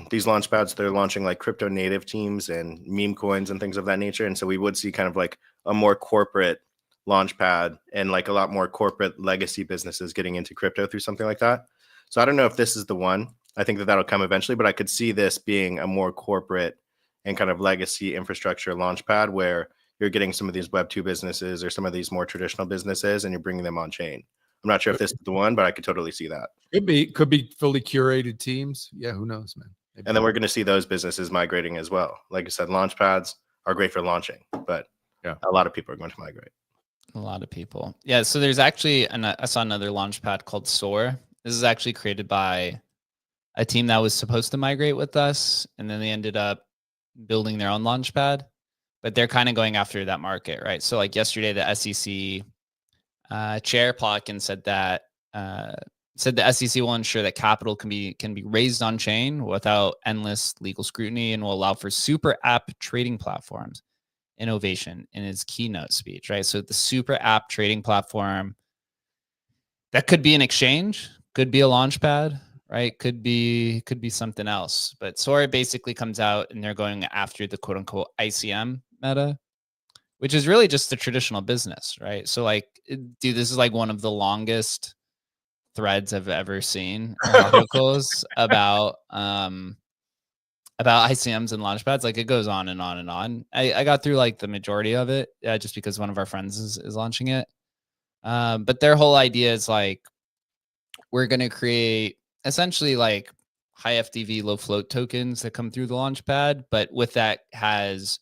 S3: these launch pads, they're launching like crypto native teams and meme coins and things of that nature. And so we would see kind of like a more corporate launch pad and like a lot more corporate legacy businesses getting into crypto through something like that. So I don't know if this is the one. I think that that'll come eventually, but I could see this being a more corporate and kind of legacy infrastructure launch pad where you're getting some of these Web2 businesses or some of these more traditional businesses and you're bringing them on chain. I'm not sure if this is the one, but I could totally see that.
S2: Could be fully curated teams. Yeah, who knows, man. Maybe.
S3: And then we're going to see those businesses migrating as well. Like I said, launch pads are great for launching, but
S2: yeah,
S3: a lot of people are going to migrate.
S1: A lot of people. Yeah. So there's actually, I saw another launch pad called Soar. This is actually created by a team that was supposed to migrate with us, and then they ended up building their own launch pad. But they're kind of going after that market, right? So like yesterday, the SEC chair Plotkin said that the SEC will ensure that capital can be raised on chain without endless legal scrutiny and will allow for super app trading platforms innovation in his keynote speech, right? So the super app trading platform, that could be an exchange, could be a launch pad, right? Could be something else. But Sora basically comes out and they're going after the quote unquote ICM meta, which is really just the traditional business, right? So like, dude, this is like one of the longest threads I've ever seen articles about ICMs and launchpads. Like it goes on and on and on. I got through like the majority of it just because one of our friends is launching it. But their whole idea is like, we're going to create essentially like high FDV, low float tokens that come through the launchpad, but with that has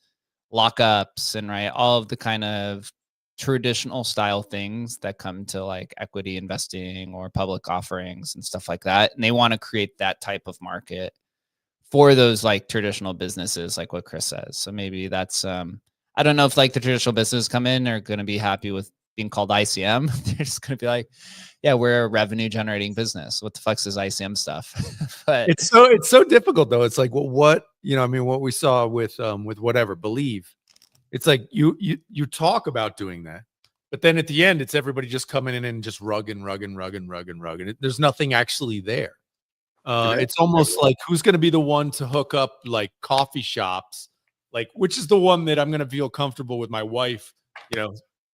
S1: lockups and right, all of the kind of traditional style things that come to like equity investing or public offerings and stuff like that. And they want to create that type of market for those like traditional businesses, like what Chris says. So maybe that's, I don't know if like the traditional businesses come in are going to be happy with being called ICM. They're just going to be like, yeah, we're a revenue generating business. What the fuck's this ICM stuff? But
S2: it's so difficult though. It's like, well, what, I mean, what we saw with whatever Believe, it's like you talk about doing that, but then at the end, it's everybody just coming in and just rugging. There's nothing actually there. It's almost like who's going to be the one to hook up like coffee shops, like which is the one that I'm going to feel comfortable with my wife,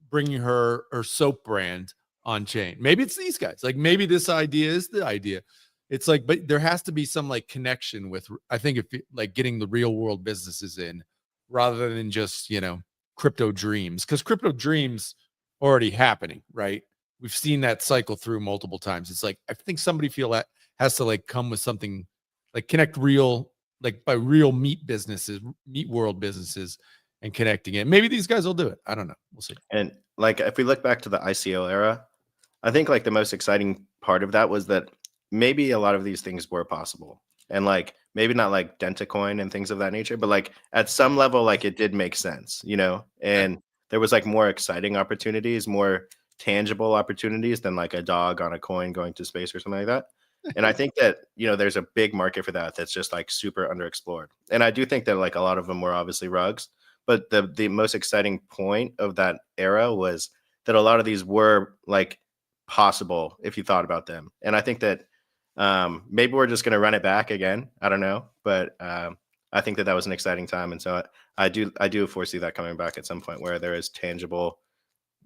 S2: bringing her soap brand on chain. Maybe it's these guys. Like maybe this idea is the idea. It's like, but there has to be some like connection with, I think, if like getting the real world businesses in rather than just, crypto dreams, because crypto dreams already happening, right? We've seen that cycle through multiple times. It's like, I think somebody feel that has to like come with something like connect real, like by real meat world businesses and connecting it. Maybe these guys will do it. I don't know. We'll see.
S3: And like, if we look back to the ICO era, I think like the most exciting part of that was that maybe a lot of these things were possible, and like maybe not like Dentacoin and things of that nature, but like at some level, like it did make sense, and there was like more exciting opportunities, more tangible opportunities than like a dog on a coin going to space or something like that. And I think that, there's a big market for that. That's just like super underexplored. And I do think that like a lot of them were obviously rugs, but the most exciting point of that era was that a lot of these were like possible if you thought about them. And I think that maybe we're just going to run it back again. I don't know, but I think that was an exciting time. And so I do foresee that coming back at some point where there is tangible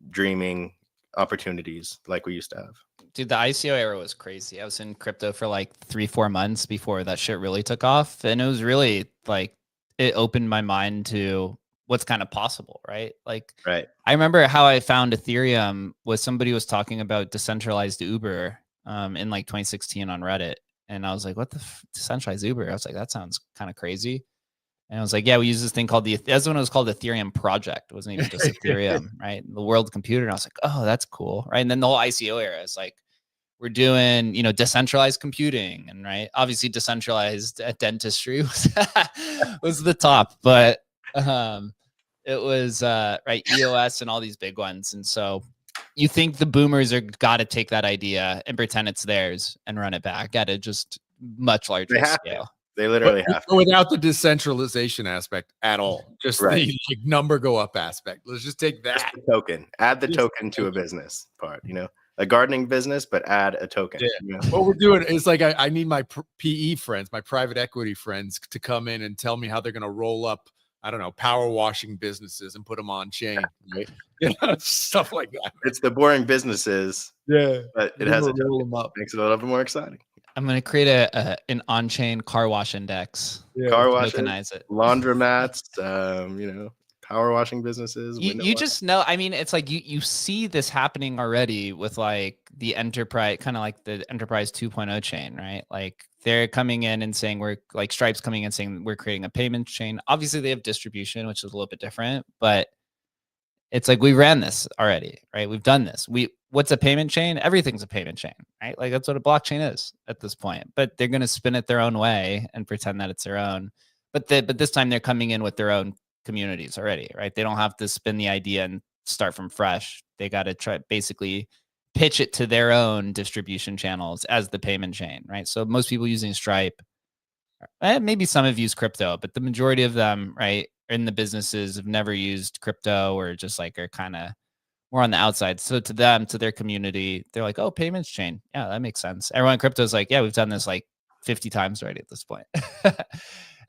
S3: dreaming opportunities like we used to have.
S1: Dude, the ICO era was crazy. I was in crypto for like 3-4 months before that shit really took off. And it was really like, it opened my mind to what's kind of possible, right? Like,
S3: right.
S1: I remember how I found Ethereum was somebody was talking about decentralized Uber in like 2016 on Reddit. And I was like, what the decentralized Uber? I was like, that sounds kind of crazy. And I was like, yeah, we use this thing called that's when it was called Ethereum Project. It wasn't even just Ethereum, right? The World Computer. And I was like, oh, that's cool, right? And then the whole ICO era is like, we're doing, decentralized computing, and right, obviously decentralized dentistry was the top, but it was right, EOS and all these big ones. And so you think the boomers are got to take that idea and pretend it's theirs and run it back at a just much larger
S3: They have
S1: scale.
S3: to. They literally have to.
S2: Without the decentralization aspect at all, just
S3: Right.
S2: the like, number go up aspect. Let's just take
S3: Just
S2: that.
S3: the token. Add the
S2: Just
S3: token to a business part, you know, a gardening business, but add a token.
S2: Yeah.
S3: You know?
S2: What we're doing is like I need my PE friends, my private equity friends, to come in and tell me how they're going to roll up, I don't know, power washing businesses and put them on chain, right? You know, stuff like that.
S3: It's the boring businesses,
S2: Yeah,
S3: but it has a
S2: roll
S3: token.
S2: them up.
S3: Makes it a little bit more exciting.
S1: I'm going to create an on-chain car wash index.
S2: Yeah.
S3: Car washes,
S1: Tokenize it.
S3: laundromats, you know, power washing businesses.
S1: You just know, I mean, it's like you see this happening already with like the enterprise, kind of like the enterprise 2.0 chain, right? Like they're coming in and saying we're like Stripe's coming in saying we're creating a payment chain. Obviously they have distribution, which is a little bit different, but it's like we ran this already, right? We've done this. What's a payment chain? Everything's a payment chain, right? Like that's what a blockchain is at this point. But they're going to spin it their own way and pretend that it's their own. But this time they're coming in with their own communities already, right? They don't have to spin the idea and start from fresh. They got to try basically pitch it to their own distribution channels as the payment chain, right? So most people using Stripe, maybe some have used crypto, but the majority of them, right, in the businesses have never used crypto or just like are kind of more on the outside. So to them, to their community, they're like, oh, payments chain. Yeah, that makes sense. Everyone in crypto is like, yeah, we've done this like 50 times already at this point.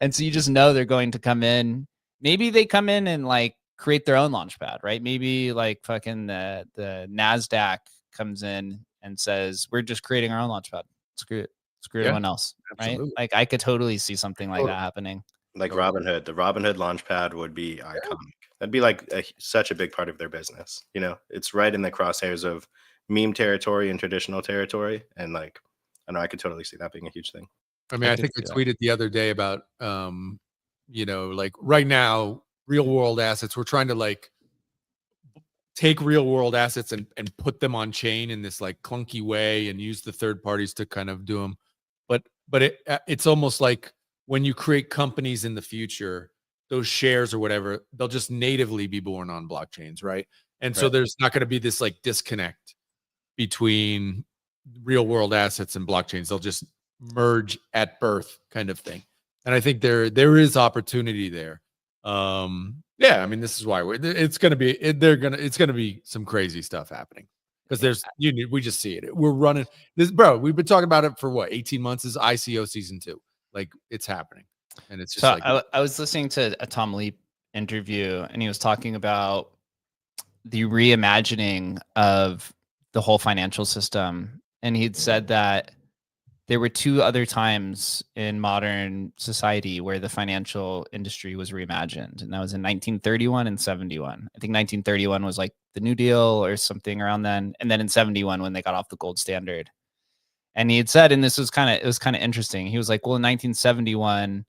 S1: And so you just know they're going to come in. Maybe they come in and like create their own launchpad, right? Maybe like fucking the NASDAQ comes in and says, we're just creating our own launchpad. Screw it. Screw everyone else,
S2: absolutely.
S1: right? Like I could totally see something like that happening.
S3: Like Robinhood. The Robinhood launchpad would be iconic. That'd be like such a big part of their business. You know, it's right in the crosshairs of meme territory and traditional territory. And like, I know I could totally see that being a huge thing.
S2: I mean, I think I tweeted the other day about, you know, like right now, real world assets, we're trying to like take real world assets and put them on chain in this like clunky way and use the third parties to kind of do them. But it's almost like when you create companies in the future, those shares or whatever, they'll just natively be born on blockchains, right? And so there's not going to be this like disconnect between real world assets and blockchains. They'll just merge at birth kind of thing. And I think there is opportunity there. Yeah, I mean, this is why it's going to be some crazy stuff happening because we just see it. We're running this, bro. We've been talking about it for what, 18 months. This is ICO season 2. Like it's happening. And it's just
S1: so
S2: like
S1: I was listening to a Tom Leap interview and he was talking about the reimagining of the whole financial system. And he'd said that there were 2 other times in modern society where the financial industry was reimagined. And that was in 1931 and 71. I think 1931 was like the New Deal or something around then. And then in 71 when they got off the gold standard. And he had said, and it was kind of interesting. He was like, well, in 1971,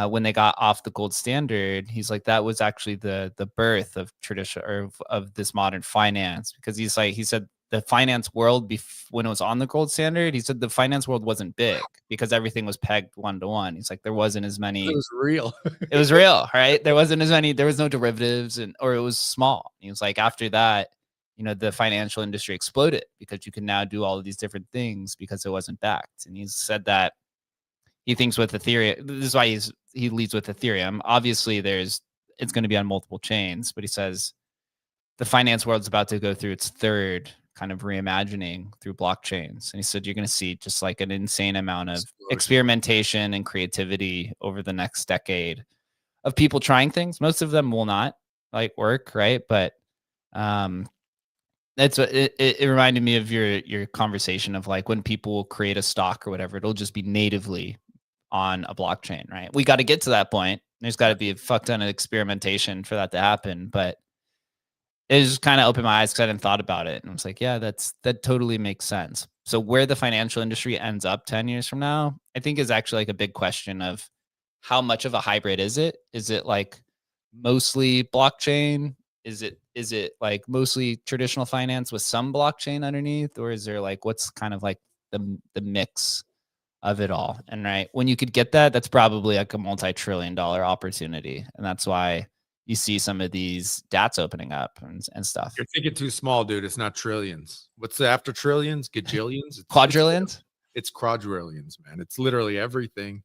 S1: when they got off the gold standard, he's like, that was actually the birth of tradition or of this modern finance, because he said the finance world when it was on the gold standard, he said the finance world wasn't big because everything was pegged 1-to-1. He's like, there wasn't as many.
S2: it was real.
S1: It was real, right? There wasn't as many. There was no derivatives, or it was small. He was like, after that, you know, the financial industry exploded because you can now do all of these different things because it wasn't backed. And he said that he thinks with Ethereum, this is why he leads with Ethereum. Obviously, it's going to be on multiple chains, but he says the finance world's about to go through its third kind of reimagining through blockchains. And he said you're going to see just like an insane amount of experimentation and creativity over the next decade of people trying things. Most of them will not like work, right? But that's what it reminded me of your conversation of like when people will create a stock or whatever, it'll just be natively on a blockchain, right? We got to get to that point. There's got to be a fuck ton of experimentation for that to happen, but it just kind of opened my eyes because I hadn't thought about it. And I was like, yeah, that totally makes sense. So where the financial industry ends up 10 years from now, I think is actually like a big question of how much of a hybrid is it? Is it like mostly blockchain? Is it like mostly traditional finance with some blockchain underneath? Or is there like, what's kind of like the mix of it all? And right, when you could get that, that's probably like a multi-trillion-dollar opportunity. And that's why, you see some of these DATs opening up and stuff.
S2: You're thinking too small, dude. It's not trillions. What's after trillions? Gajillions?
S1: Quadrillions?
S2: It's quadrillions, man. It's literally everything.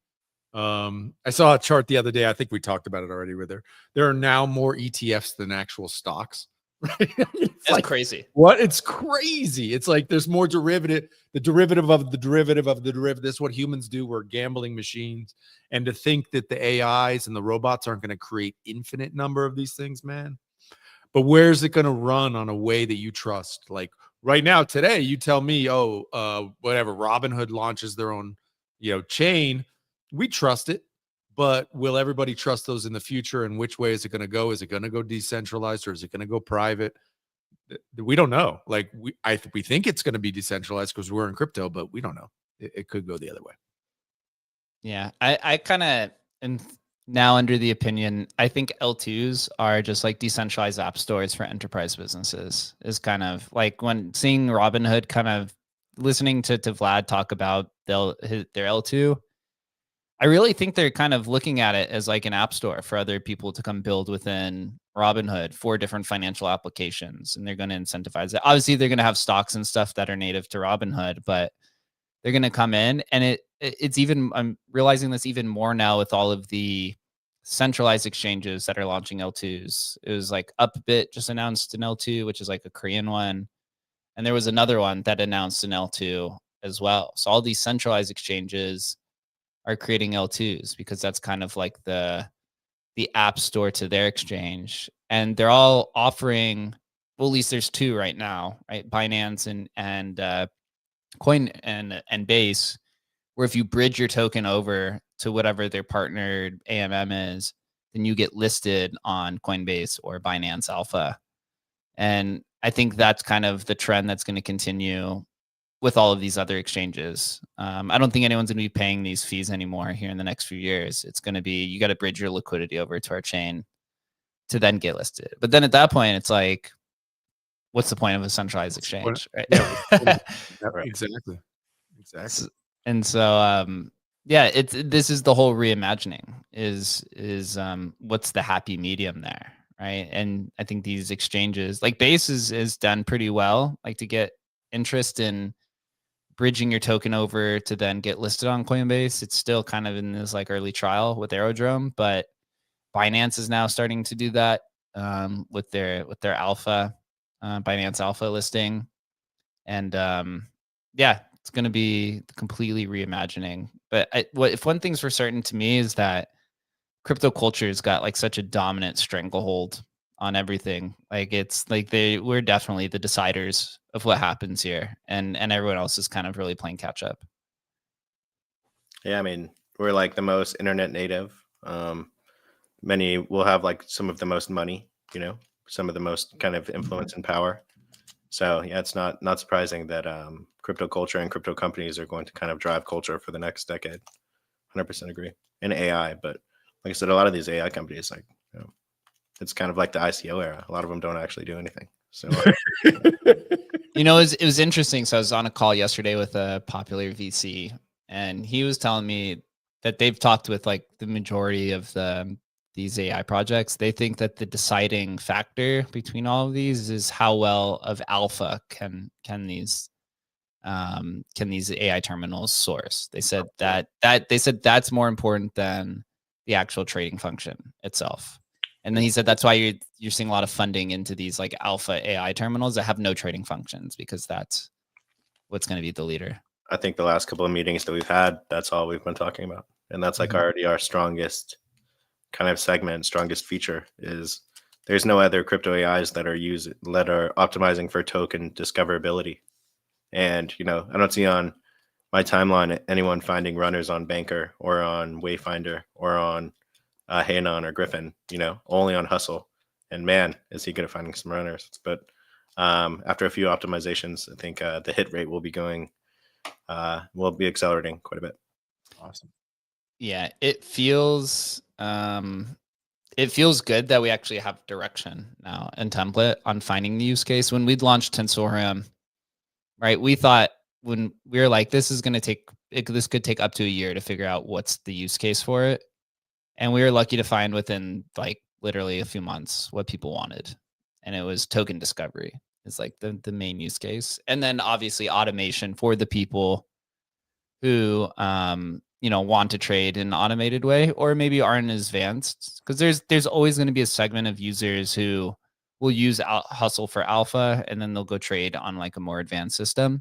S2: I saw a chart the other day. I think we talked about it already. Where there are now more ETFs than actual stocks. Right? It's
S1: That's crazy.
S2: What? It's crazy. It's like there's more derivative, the derivative of the derivative of the derivative. That's what humans do. We're gambling machines. And to think that the AIs and the robots aren't going to create infinite number of these things, man. But where's it going to run on a way that you trust? Like right now, today, you tell me, whatever, Robinhood launches their own, chain. We trust it. But will everybody trust those in the future? And which way is it going to go? Is it going to go decentralized or is it going to go private? We don't know. Like we think it's going to be decentralized because we're in crypto, but we don't know. It could go the other way.
S1: Yeah, I kind of am now under the opinion. I think L2s are just like decentralized app stores for enterprise businesses. Is kind of like when seeing Robinhood, kind of listening to Vlad talk about their L2. I really think they're kind of looking at it as like an app store for other people to come build within Robinhood for different financial applications. And they're going to incentivize it. Obviously, they're going to have stocks and stuff that are native to Robinhood, but they're going to come in. And it's even, I'm realizing this even more now with all of the centralized exchanges that are launching L2s. It was like Upbit just announced an L2, which is like a Korean one. And there was another one that announced an L2 as well. So all these centralized exchanges are creating L2s because that's kind of like the app store to their exchange. And they're all offering, well, at least there's two right now, right? Binance and Coin and Base, where if you bridge your token over to whatever their partnered AMM is, then you get listed on Coinbase or Binance Alpha. And I think that's kind of the trend that's going to continue with all of these other exchanges. I don't think anyone's going to be paying these fees anymore here in the next few years. It's going to be, you got to bridge your liquidity over to our chain to then get listed. But then at that point, it's like, what's the point of a centralized exchange? Right?
S2: Yeah, exactly.
S1: And so, this is the whole reimagining is what's the happy medium there, right? And I think these exchanges, like Base is done pretty well, like to get interest in bridging your token over to then get listed on Coinbase. It's still kind of in this like early trial with Aerodrome, but Binance is now starting to do that with their alpha, Binance Alpha listing. And it's going to be completely reimagining. But if one thing's for certain to me is that crypto culture has got like such a dominant stranglehold on everything. Like it's like we're definitely the deciders of what happens here, and everyone else is kind of really playing catch up.
S3: Yeah, I mean, we're like the most internet native. Many will have like some of the most money, some of the most kind of influence and power. So yeah, it's not surprising that crypto culture and crypto companies are going to kind of drive culture for the next decade. 100% agree. And AI, but like I said, a lot of these AI companies, like it's kind of like the ICO era. A lot of them don't actually do anything. So
S1: it was interesting. So I was on a call yesterday with a popular VC, and he was telling me that they've talked with like the majority of these AI projects. They think that the deciding factor between all of these is how well of alpha can these AI terminals source. They said that's more important than the actual trading function itself. And then he said that's why you're seeing a lot of funding into these like alpha AI terminals that have no trading functions, because that's what's going to be the leader.
S3: I think the last couple of meetings that we've had, that's all we've been talking about. And that's like already our strongest kind of segment, strongest feature is there's no other crypto AIs that are optimizing for token discoverability. And, I don't see on my timeline anyone finding runners on Banker or on Wayfinder or on Hanon or Griffin, only on Hustle. And man, is he good at finding some runners. But after a few optimizations, I think the hit rate will be accelerating quite a bit.
S2: Awesome.
S1: Yeah, it feels good that we actually have direction now and template on finding the use case. When we'd launched Tensorium, right, we thought when we were like, this could take up to a year to figure out what's the use case for it. And we were lucky to find within like literally a few months what people wanted, and it was token discovery is like the main use case, and then obviously automation for the people who want to trade in an automated way or maybe aren't as advanced, because there's always going to be a segment of users who will use hustle for alpha and then they'll go trade on like a more advanced system.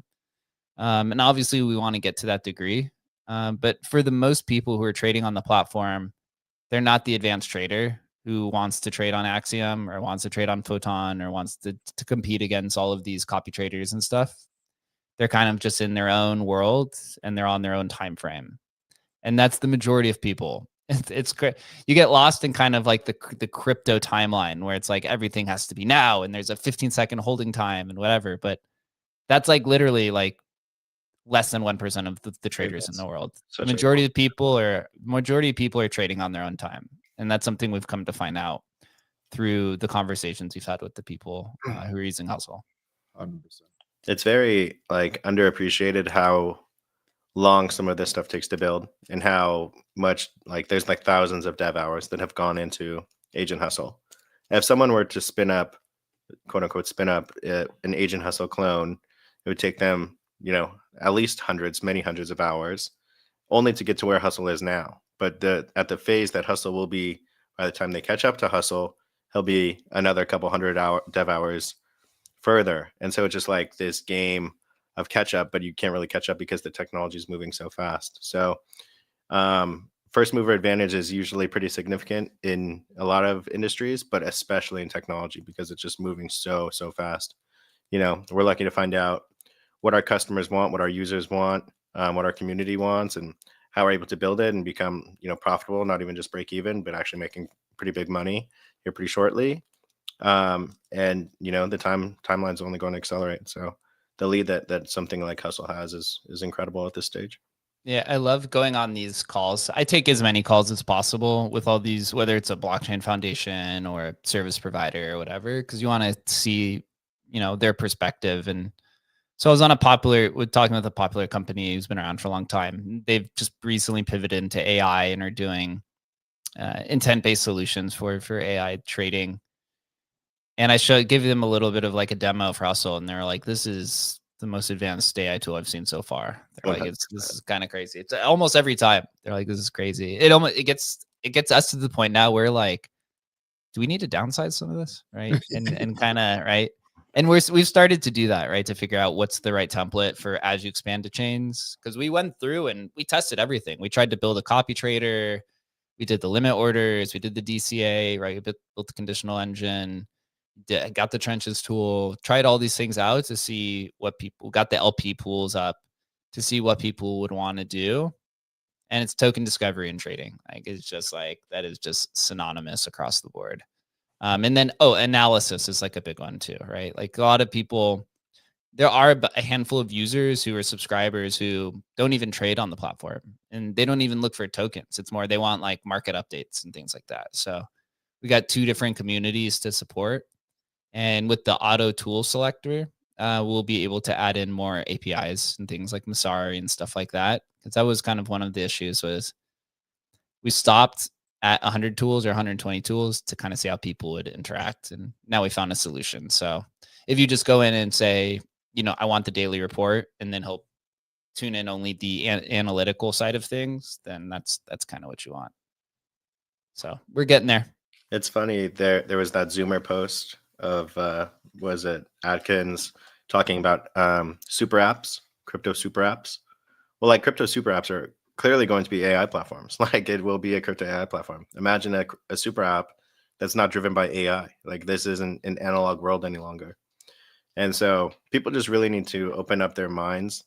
S1: And obviously we want to get to that degree, but for the most people who are trading on the platform, they're not the advanced trader who wants to trade on Axiom or wants to trade on Photon or wants to compete against all of these copy traders and stuff. They're kind of just in their own world and they're on their own time frame. And that's the majority of people. It's great. You get lost in kind of like the crypto timeline where it's like everything has to be now and there's a 15-second holding time and whatever. But that's like literally like less than 1% of the traders in the world. The majority of people are trading on their own time. And that's something we've come to find out through the conversations we've had with the people who are using Hustle.
S2: 100%.
S3: It's very like underappreciated how long some of this stuff takes to build and how much like there's like thousands of dev hours that have gone into Agent Hustle. If someone were to spin up, quote unquote, an Agent Hustle clone, it would take them, at least many hundreds of hours only to get to where Hustle is now. But at the phase that Hustle will be, by the time they catch up to Hustle, he'll be another couple hundred dev hours further. And so it's just like this game of catch up, but you can't really catch up because the technology is moving so fast. So first mover advantage is usually pretty significant in a lot of industries, but especially in technology because it's just moving so fast. We're lucky to find out what our customers want, what our users want, what our community wants, and how we're able to build it and become, profitable, not even just break even, but actually making pretty big money here pretty shortly. And the timeline's only going to accelerate. So the lead that something like Hustle has is incredible at this stage.
S1: Yeah, I love going on these calls. I take as many calls as possible with all these, whether it's a blockchain foundation or a service provider or whatever, because you want to see, their perspective. And so I was talking with a popular company who's been around for a long time. They've just recently pivoted into AI and are doing intent-based solutions for AI trading. And I give them a little bit of like a demo for Hustle, and they're like, "This is the most advanced AI tool I've seen so far." They're like, "This is kind of crazy." It's almost every time they're like, "This is crazy." It gets us to the point now where like, do we need to downsize some of this, right? And kind of right. And we've started to do that, right, to figure out what's the right template for as you expand to chains. Because we went through and we tested everything. We tried to build a copy trader. We did the limit orders. We did the DCA, right? We built the conditional engine. Got the trenches tool, tried all these things out to see what people got the LP pools up to see what people would want to do. And it's token discovery and trading. Like it's just like that is just synonymous across the board. And then analysis is like a big one too, right? Like a lot of people, there are a handful of users who are subscribers who don't even trade on the platform and they don't even look for tokens. It's more they want like market updates and things like that. So we got 2 different communities to support. And with the auto tool selector, we'll be able to add in more APIs and things like Masari and stuff like that. Because that was kind of one of the issues was we stopped at 100 tools or 120 tools to kind of see how people would interact. And now we found a solution. So if you just go in and say, I want the daily report, and then he'll tune in only the analytical side of things, then that's kind of what you want. So we're getting there.
S3: It's funny. There was that Zoomer post of was it Atkins talking about super apps, crypto super apps. Well, like crypto super apps are clearly going to be AI platforms. Like it will be a crypto AI platform. Imagine a super app that's not driven by AI. Like this isn't an analog world any longer. And so people just really need to open up their minds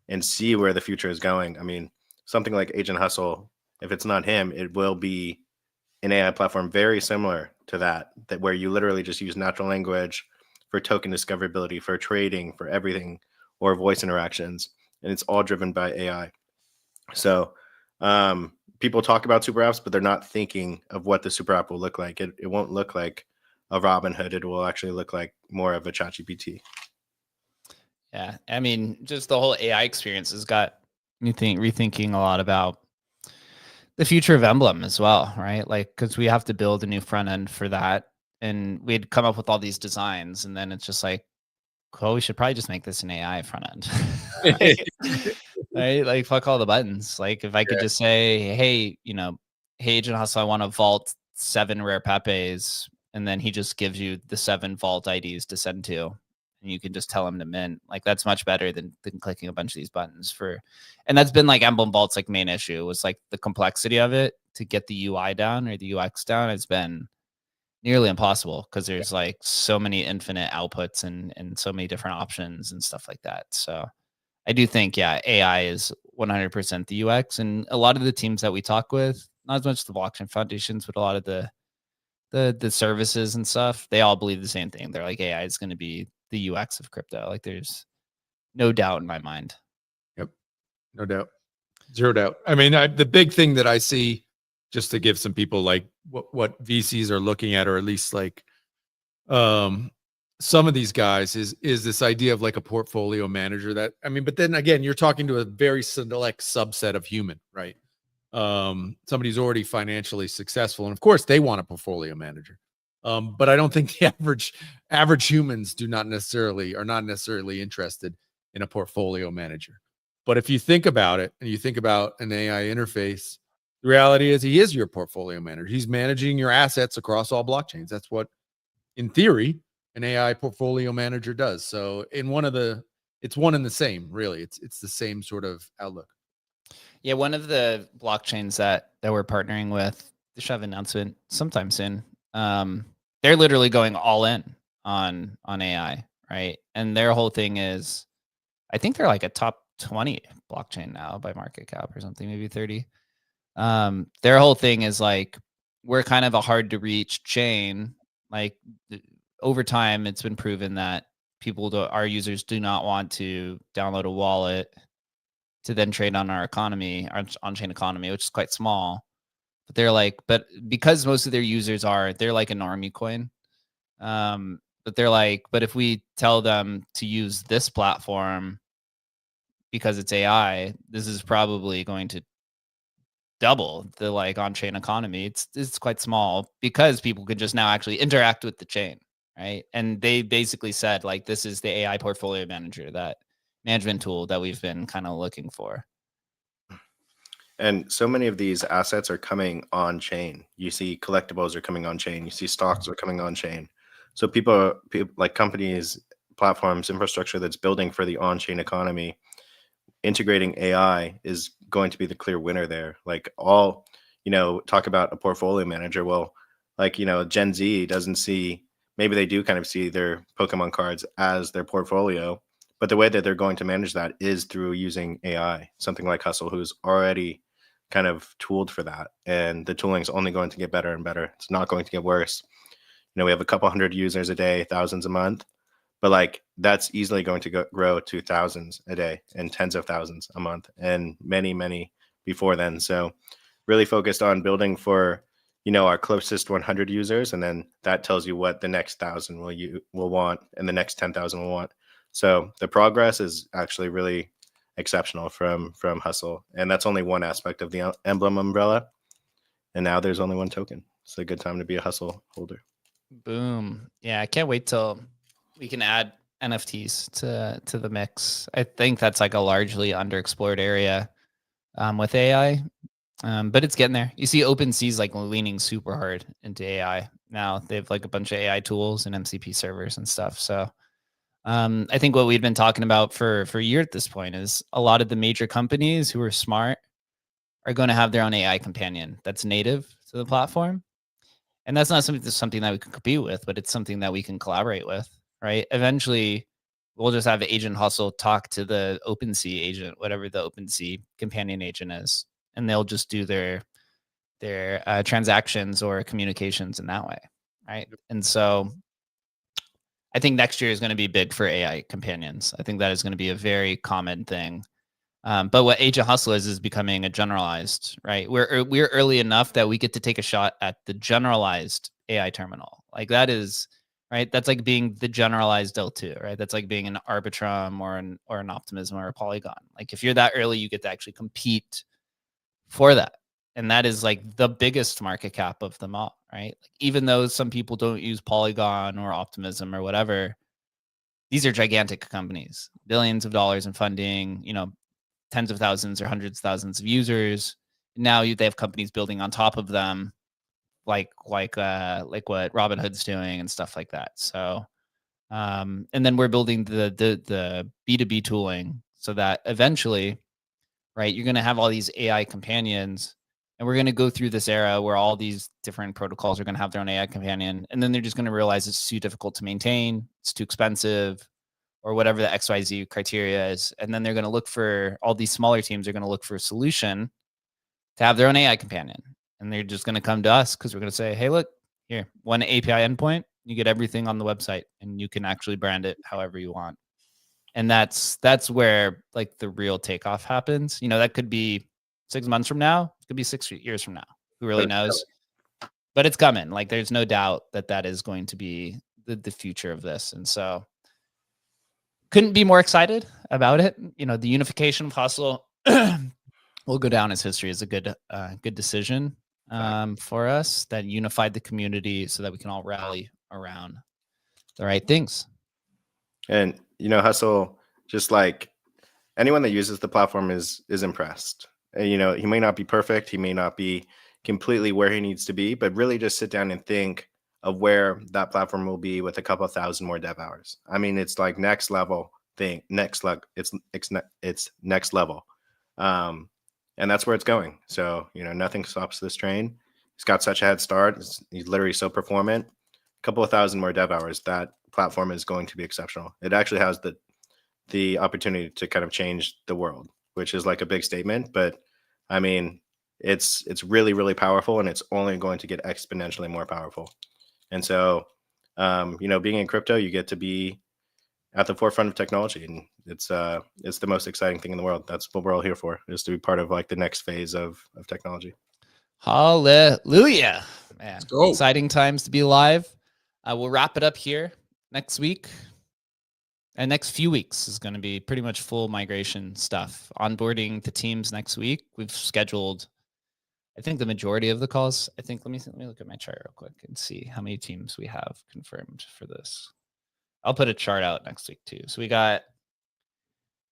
S3: and see where the future is going. I mean, something like Agent Hustle, if it's not him, it will be an AI platform very similar to that where you literally just use natural language for token discoverability, for trading, for everything, or voice interactions. And it's all driven by AI. So people talk about super apps, but they're not thinking of what the super app will look like. It won't look like a Robinhood. It will actually look like more of a ChatGPT.
S1: Yeah. I mean, just the whole AI experience has got me rethinking a lot about the future of Emblem as well, right? Like, because we have to build a new front end for that, and we'd come up with all these designs, and then it's just like, well, we should probably just make this an AI front end. Like, right? Like, fuck all the buttons. Like, if I could just say, hey, hey, Agent Hustle, I want to vault 7 rare Pepes, and then he just gives you the 7 vault IDs to send to, and you can just tell him to mint. Like, that's much better than clicking a bunch of these buttons and that's been like Emblem Vault's like main issue was like the complexity of it to get the UI down or the UX down has been nearly impossible because there's like so many infinite outputs and so many different options and stuff like that. So I do think, yeah, AI is 100% the UX, and a lot of the teams that we talk with, not as much the blockchain foundations, but a lot of the services and stuff, they all believe the same thing. They're like, AI is going to be the UX of crypto. Like, there's no doubt in my mind.
S2: Yep, no doubt, zero doubt. I mean, the big thing that I see, just to give some people like what VCs are looking at, or at least like some of these guys, is this idea of like a portfolio manager. That, I mean, but then again, you're talking to a very select subset of human, right? Somebody's already financially successful, and of course they want a portfolio manager. But I don't think the average humans are not necessarily interested in a portfolio manager. But if you think about it, and you think about an AI interface, the reality is he is your portfolio manager. He's managing your assets across all blockchains. That's what, in theory, an AI portfolio manager does. So it's one and the same, really. It's the same sort of outlook.
S1: Yeah, one of the blockchains that we're partnering with, they should have an announcement sometime soon. They're literally going all in on AI, right? And their whole thing is, I think they're like a top 20 blockchain now by market cap or something, maybe 30. Their whole thing is like, we're kind of a hard to reach chain. Like, over time, it's been proven that our users do not want to download a wallet to then trade on our economy, our on-chain economy, which is quite small. But they're like, but because most of their users they're like a normie coin. But they're like, but if we tell them to use this platform because it's AI, this is probably going to double the like on-chain economy. It's quite small because people could just now actually interact with the chain, right? And they basically said like, this is the AI portfolio manager, that management tool that we've been kind of looking for.
S3: And so many of these assets are coming on chain. You see collectibles are coming on chain. You see stocks are coming on chain. So people like companies, platforms, infrastructure that's building for the on-chain economy, integrating AI is going to be the clear winner there. Like, all, talk about a portfolio manager. Well, like, Gen Z doesn't see, maybe they do kind of see their Pokemon cards as their portfolio, but the way that they're going to manage that is through using AI, something like Hustle, who's already kind of tooled for that. And the tooling is only going to get better and better. It's not going to get worse. We have a couple hundred users a day, thousands a month, but like, that's easily going to grow to thousands a day and tens of thousands a month and many, many before then. So really focused on building for, our closest 100 users. And then that tells you what the next 1,000 will want and the next 10,000 will want. So the progress is actually really exceptional from Hustle. And that's only one aspect of the Emblem umbrella. And now there's only one token. It's a good time to be a Hustle holder.
S1: Boom. Yeah, I can't wait till we can add NFTs to the mix. I think that's like a largely underexplored area with AI, but it's getting there. You see OpenSea's like leaning super hard into AI now. They have like a bunch of AI tools and MCP servers and stuff. So I think what we've been talking about for a year at this point is a lot of the major companies who are smart are going to have their own AI companion that's native to the platform. And that's not something that we can compete with, but it's something that we can collaborate with, right? Eventually, we'll just have Agent Hustle talk to the OpenSea agent, whatever the OpenSea companion agent is, and they'll just do their transactions or communications in that way, right? And so I think next year is going to be big for AI companions. I think that is going to be a very common thing. But what Agent Hustle is becoming a generalized, right? We're early enough that we get to take a shot at the generalized AI terminal. Like, that is, right? That's like being the generalized L2, right? That's like being an Arbitrum or an Optimism or a Polygon. Like, if you're that early, you get to actually compete for that. And that is like the biggest market cap of them all, right? Like, even though some people don't use Polygon or Optimism or whatever, these are gigantic companies, billions of dollars in funding, tens of thousands or hundreds of thousands of users. Now they have companies building on top of them, like what Robinhood's doing and stuff like that. So, and then we're building the B2B tooling so that eventually, right, you're going to have all these AI companions, and we're going to go through this era where all these different protocols are going to have their own AI companion, and then they're just going to realize it's too difficult to maintain, it's too expensive, or whatever the XYZ criteria is. And then they're going to look for, all these smaller teams are going to look for a solution to have their own AI companion. And they're just going to come to us because we're going to say, hey, look, here, one API endpoint, you get everything on the website, and you can actually brand it however you want. And that's where like the real takeoff happens. That could be 6 months from now. It could be 6 years from now. Who really knows? But it's coming. Like, there's no doubt that is going to be the future of this. And so couldn't be more excited about it. The unification of Hustle will go down as history as a good decision for us that unified the community so that we can all rally around the right things.
S3: And Hustle, just like anyone that uses the platform is impressed. And, he may not be perfect, he may not be completely where he needs to be, but really just sit down and think of where that platform will be with a couple of thousand more dev hours. I mean, it's like next level thing, it's next level. And that's where it's going. So, nothing stops this train. He's got such a head start. He's literally so performant. A couple of thousand more dev hours, that platform is going to be exceptional. It actually has the opportunity to kind of change the world, which is like a big statement, but I mean, it's really, really powerful, and it's only going to get exponentially more powerful. And so, being in crypto, you get to be at the forefront of technology, and it's the most exciting thing in the world. That's what we're all here for, is to be part of like the next phase of technology.
S1: Hallelujah, man!
S2: Let's go.
S1: Exciting times to be alive. We'll wrap it up here next week. And next few weeks is going to be pretty much full migration stuff. Onboarding the teams next week. We've scheduled, I think, the majority of the calls. I think, let me look at my chart real quick and see how many teams we have confirmed for this. I'll put a chart out next week too. So we got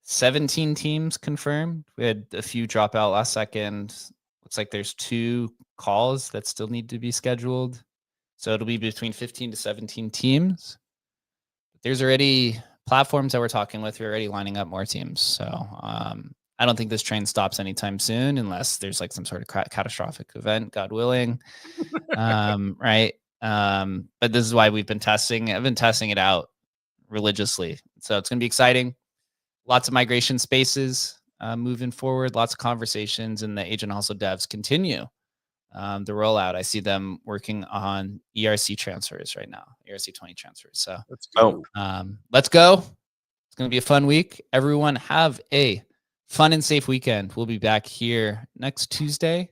S1: 17 teams confirmed. We had a few drop out last second. Looks like there's 2 calls that still need to be scheduled. So it'll be between 15 to 17 teams. There's already platforms that we're talking with. We're already lining up more teams. So I don't think this train stops anytime soon, unless there's like some sort of catastrophic event, God willing. Right. But this is why we've been testing. I've been testing it out religiously. So it's going to be exciting. Lots of migration spaces moving forward, lots of conversations, and the Agent Hustle devs continue the rollout. I see them working on ERC transfers right now, ERC20 transfers. So
S2: let's go.
S1: Let's go. It's going to be a fun week. Everyone have a fun and safe weekend. We'll be back here next Tuesday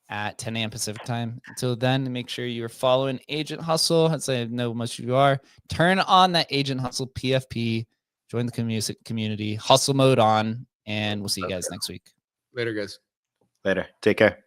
S1: at 10 a.m. Pacific time. Until then, make sure you're following Agent Hustle. As I know most of you are. Turn on that Agent Hustle PFP. Join the community. Hustle mode on. And we'll see you guys next week.
S2: Later, guys.
S3: Later. Take care.